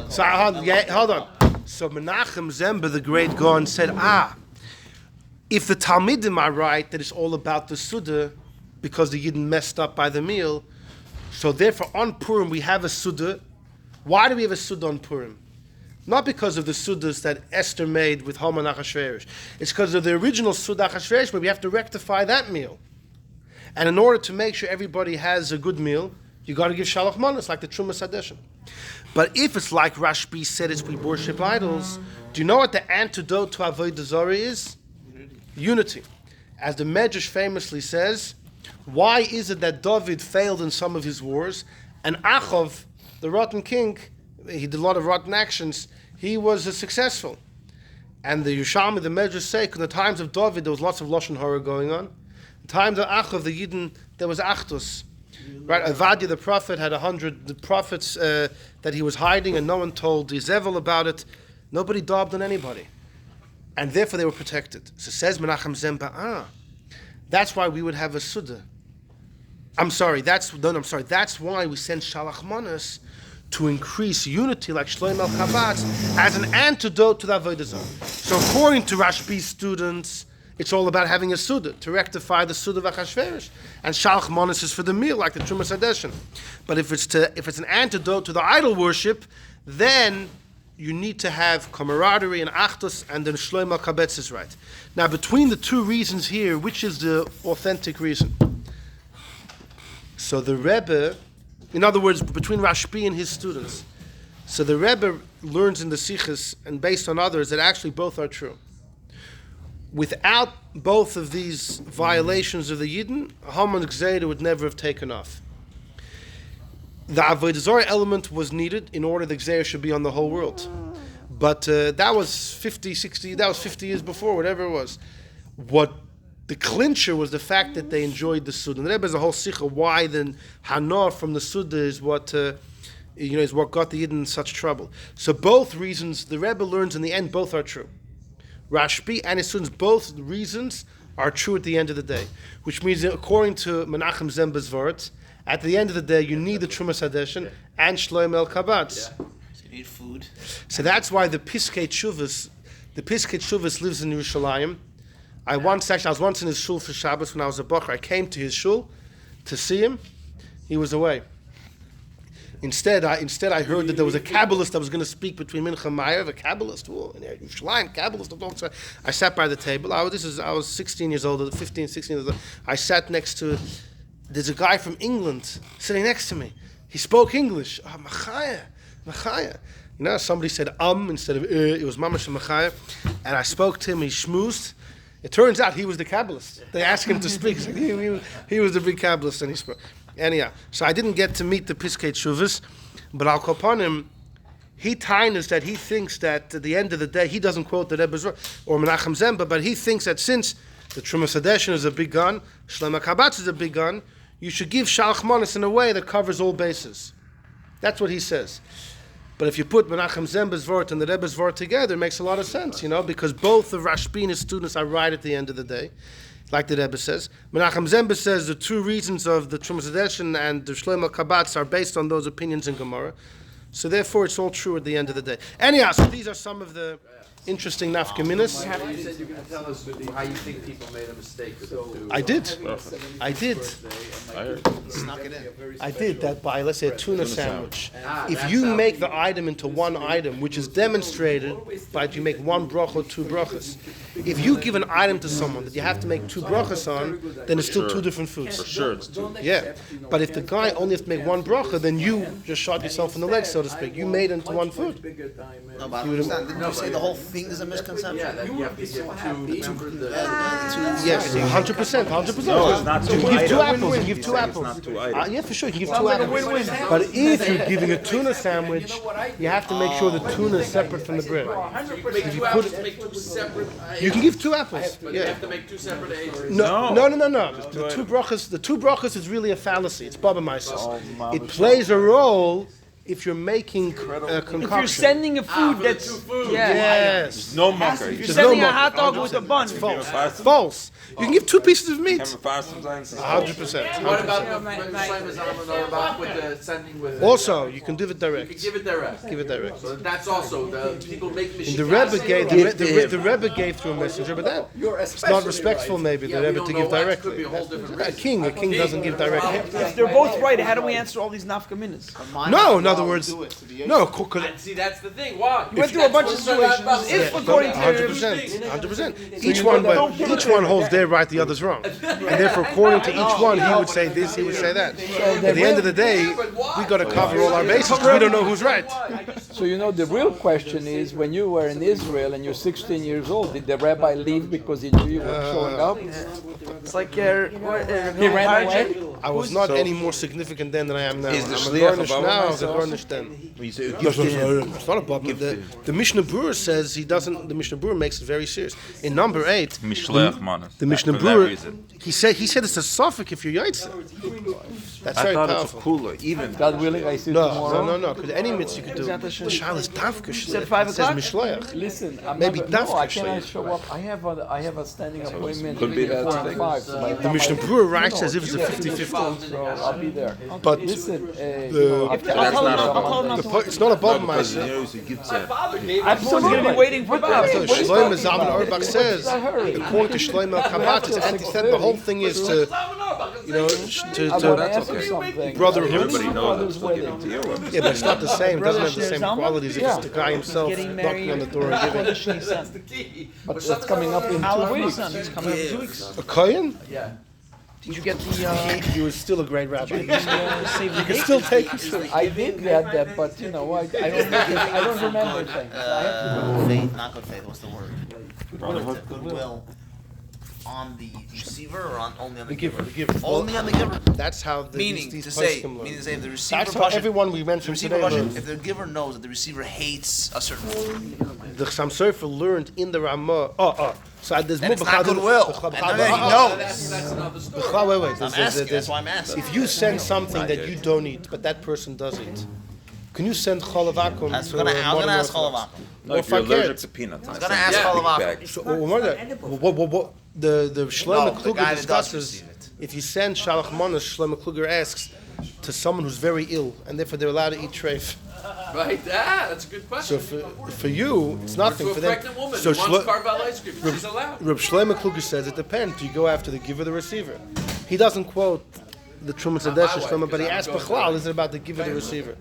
So hold on. So Menachem Zemba, the great Gaon, said, if the Talmidim are right that it's all about the Suda because the Yidden messed up by the meal, so therefore on Purim we have a Suda. Why do we have a Suda on Purim? Not because of the Sudas that Esther made with Haman Achashverosh. It's because of the original Suda Achashverosh, but we have to rectify that meal. And in order to make sure everybody has a good meal, you got to give Shalach Manos, like the Trumas Hadeshim. But if it's like Rashbi said, it's we worship idols, do you know what the antidote to Avodah Zarah is? Unity. As the Medrash famously says, why is it that David failed in some of his wars, and Achav, the rotten king, he did a lot of rotten actions, he was successful? And the Yerushalmi, the Medrash say, in the times of David, there was lots of Lashon Hara going on. In the times of Achav, the Yidden, there was Achdus. Right, Avadia the prophet had 100 prophets that he was hiding, and no one told Zevel about it. Nobody daubed on anybody. And therefore they were protected. So says Menachem Zemba, that's why we would have a Suda. That's why we send Shalach Manos to increase unity like Shloim El Chabatz as an antidote to the Avodah Zarah. So according to Rashbi's students, it's all about having a Suda, to rectify the Suda of Achashverosh. And Shalach Manos is for the meal, like the Trumas Hadeshim. But if it's an antidote to the idol worship, then you need to have camaraderie and Achdus, and then Shloim El Kabetz is right. Now, between the two reasons here, which is the authentic reason? So the Rebbe, in other words, between Rashbi and his students, so the Rebbe learns in the Sichos, and based on others, that actually both are true. Without both of these violations of the Yidden, Haman Gzeira would never have taken off. The Avodah Zarah element was needed in order the Gzeira should be on the whole world. But that was 50 years before, whatever it was. What the clincher was the fact that they enjoyed the Suda. And the Rebbe has a whole sikha why then Hana from the Suda is what is what got the Yidden in such trouble. So both reasons the Rebbe learns in the end both are true. Rashbi and his students, both reasons are true at the end of the day. Which means that according to Menachem Zemba's words, at the end of the day you need the Trumas Hadeshim and Shloim El Kabbatz.
So you need food.
So that's why the Piskei Teshuvos lives in Yerushalayim. I was once in his shul for Shabbos when I was a bocher. I came to his shul to see him. He was away. Instead, I heard that there was a Kabbalist that was going to speak between Mincha and Ma'ariv, a Kabbalist. Kabbalist. I sat by the table. I was 16 years old, 15, 16 years old. I sat next to, there's a guy from England sitting next to me. He spoke English. Machaya. Somebody said instead of it was Mamash and Machaya. And I spoke to him, he schmoozed. It turns out he was the Kabbalist. They asked him to speak. He was the big Kabbalist, and he spoke. Anyhow, so I didn't get to meet the Piskei Teshuvos, but I'll call upon him. He tines that he thinks that at the end of the day, he doesn't quote the Rebbe's or Menachem Zemba, but he thinks that since the Trumas Hadeshim is a big gun, Shloim HaKabatz is a big gun, you should give Shalach Manos in a way that covers all bases. That's what he says. But if you put Menachem Zemba's vort and the Rebbe's vort together, it makes a lot of sense, because both of Rashbi and his students are right at the end of the day, like the Rebbe says. Menachem Zemba says the two reasons of the Trumas Hadeshim and the Shloim HaKabatz are based on those opinions in Gemara. So therefore, it's all true at the end of the day. Anyhow, so these are some of the interesting nafkaminas.
You said you're going to tell us how you think people made a mistake with the
I did.
Snuck it in.
I did that by, let's say, a tuna sandwich. If you make the item into one item, which is demonstrated by you make one bracha or two brachas. If you give an item to someone that you have to make two brachas on, then it's still two different foods.
For sure, it's two.
Yeah, but if the guy only has to make one bracha, then you just shot yourself in the leg, so to speak. You made it into one food.
No, but I don't understand. Didn't you say the whole thing is a misconception?
Yeah, that you have to give two
Yes, 100%, 100%.
No, it's not
You
two
can give two
items.
apples. You can give two
It's
apples.
not two items.
Yeah, for sure. You can give two apples. But if you're giving a tuna sandwich, you have to make sure the tuna is separate from the bread.
Make two apples, make two separate.
You can give two apples.
But you
Yeah.
have to make two separate aids.
No. The two brachas is really a fallacy. It's Baba Mises. It plays a role if you're making a concoction.
If you're sending a food that's
Yes.
No mucker.
You're
There's
sending
no
a hot dog
mucker.
with a bun.
False. You can give two pieces of meat.
100%.
100%.
What about the same as about with the sending with?
Also, you can do it
You can
direct.
give it direct.
Give it direct.
So that's also the people make
And the
mishkas.
Rebbe gave the Rebbe gave through a messenger, but that it's not respectful maybe the
Yeah, we
Rebbe
don't
to
know
give
why. It
directly.
could be a whole different
A king doesn't give directly.
If they're both right, how do we answer all these nafkaminas?
No, in other words, no.
And see, that's the thing. Why?
You went through a bunch of situations. If according to
100%. Each one holds their right, the other's wrong, and therefore, according to each one, he would say this, he would say that. At the end of the day, we got to cover all our bases because we don't know who's right.
So the real question is, when you were in Israel and you're 16 years old, did the rabbi leave because he knew you were showing up?
It's like
He ran away?
I was not any more significant then than I am now.
Is the
I'm a
shliach
garnish
above
now, I
him?
was a garnish then.
You say,
It's not above me. The Mishnah Berurah says he doesn't. The Mishnah Berurah makes it very serious. In number 8,
Mishloach, Manos.
the Mishnah
For that
Berurah,
reason.
he said it's a suffix if you're yaitze. That's
I
very
thought it's a
powerful.
cooler, even.
God willing, I see you tomorrow.
No. Because any mitzvah you could do. The shal is dafka
said 5
It says
o'clock?
Mishloach.
Listen, I'm
Maybe
not,
dafka
I cannot
shliach.
show up. I have a standing appointment
Could be
between
that
4 and 5. So by the
The
time
Mishnah Berurah writes as if it's a 50-50.
so I'll be there.
But
Listen,
I'll tell him not to
it's not above my.
Because he knows he gives a...
I'm still going to be waiting for Bob.
So Shlomo Zalman Auerbach says, according to Shlomo Kabbat, it's anti-thet. The whole thing is to,
I want to ask you something.
brotherhood.
Everybody knows I'm
Brother's
still giving to
wedding.
you.
Yeah, but it's not the same. It doesn't have the same
Zalman?
qualities. It's the guy himself
Getting
knocking on the door and giving.
But that's coming up in 2 weeks.
It's coming up in 2 weeks.
A kohen?
Yeah.
Did you get the
He was still a great rabbi.
save the
You can
date?
still take it.
I did get that, but I don't remember things. I have to
Faith, not good faith. What's the word? Goodwill on the receiver or only on the giver?
The giver.
Only on the giver.
That's how
Meaning
these
to say,
poskim learn.
if the receiver
That's how everyone we
the
mentioned
receiver
today
passion,
learns.
if the giver knows that the receiver hates a certain food,
The Chassam Sofer learned in the Ramah. So there's
then
more
it's not goodwill. And then he knows.
That's another story.
Wait.
I'm asking. That's why I'm asking.
If you send something that you don't eat, but that person does eat, can you send chalav akum
I was
to
gonna
a modern
ask
Orthodox?
Chalav Akum.
No, if
Or
you're
if I
allergic
can't.
to peanuts.
I was gonna ask
Big
Chalav
bag.
Akum.
So, the Shlomo
No, the
Kluger
guy that does
discusses
receive it.
if you send Shalach Manos, Shlomo Kluger asks to someone who's very ill and therefore they're allowed to eat treif.
Right? That's a good
So
question.
for you, it's nothing
To
for
a
them.
pregnant woman
So
who wants carvel ice cream, she's allowed.
Reb Shlomo Kluger says it depends. Do you go after the giver or the receiver? He doesn't quote the Trumas
Not my
Hadesh
way,
Shlomo, but he
because
asks
I'm going
Bechlal, is it about the giver or the receiver?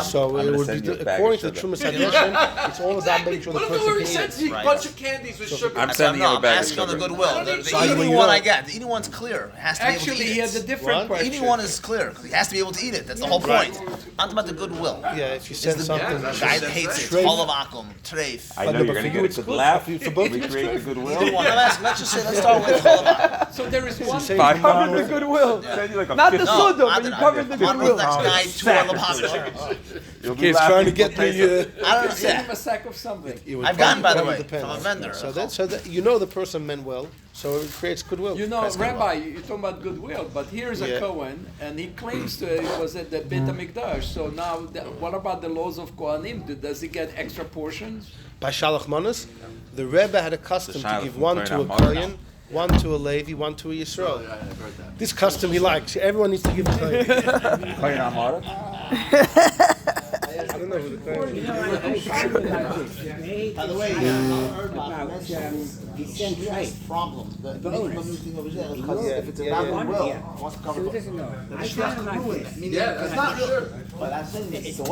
So
I'm
it
gonna
would
send
be
you a bag
according
of
to the
sugar.
Trumas Hadesh. It's all about making sure the
What if
person
we
can
sent
eat.
you a bunch of candies with sugar?
I'm
That's
sending you a
I'm
bag of
asking on the
sugar.
goodwill. The
So when
eating
you
one
know-
I get. The eating one's clear. It has to be able to
Actually,
eat
he has a
it.
different
What?
question.
Eating one is clear. He has to be able to eat it. That's the whole point. I'm talking about the goodwill.
Yeah, if you send something.
The guy that hates it.
Treif.
Chalav Akum, treif.
I know
but
you're
for
going to
you
get a
it's
good
good.
laugh.
For both
We
of you it's
create the
treif.
goodwill.
Either one. I'm asking. Let's just say. Let's start with Chalav Akum.
So there is one
Say
Five
you can-
pounds.
goodwill.
Send you like a
Not the
50
soda,
No,
but you covered the
on to the
goodwill.
next guy. Two on the popular.
You'll be
He's
laughing
trying to get
for taste
me.
of-
I don't
Send him
understand.
a sack of something.
It would
I've gotten, by the
probably
way,
depend.
from a vendor.
So that you know the person meant well, so it creates goodwill.
You know,
That's
Rabbi, you're talking about goodwill, but here's a
Yeah.
Kohen, and he claims to it was at the Beit HaMikdash. So now, what about the laws of Kohanim? Does he get extra portions?
By Shalach Manos, the Rebbe had a custom to
Shalach
give one to a
from Kohen
Kohen, one to a Levi, one to a Yisrael. This custom he likes. Everyone needs to give a Kohen. don't know who the
You
question
know, I found about this.
By the way, I've heard
about
about
descent height.
problem. The
Bonus.
new thing over there is
Yeah,
because if it's
yeah,
about
yeah.
the will,
Yeah.
it wants to
So
cover
he
both.
doesn't know. I
It's
found
not
about
ruined.
this.
Meaning
Yeah, that's not sure.
But I'm saying
It's
so what's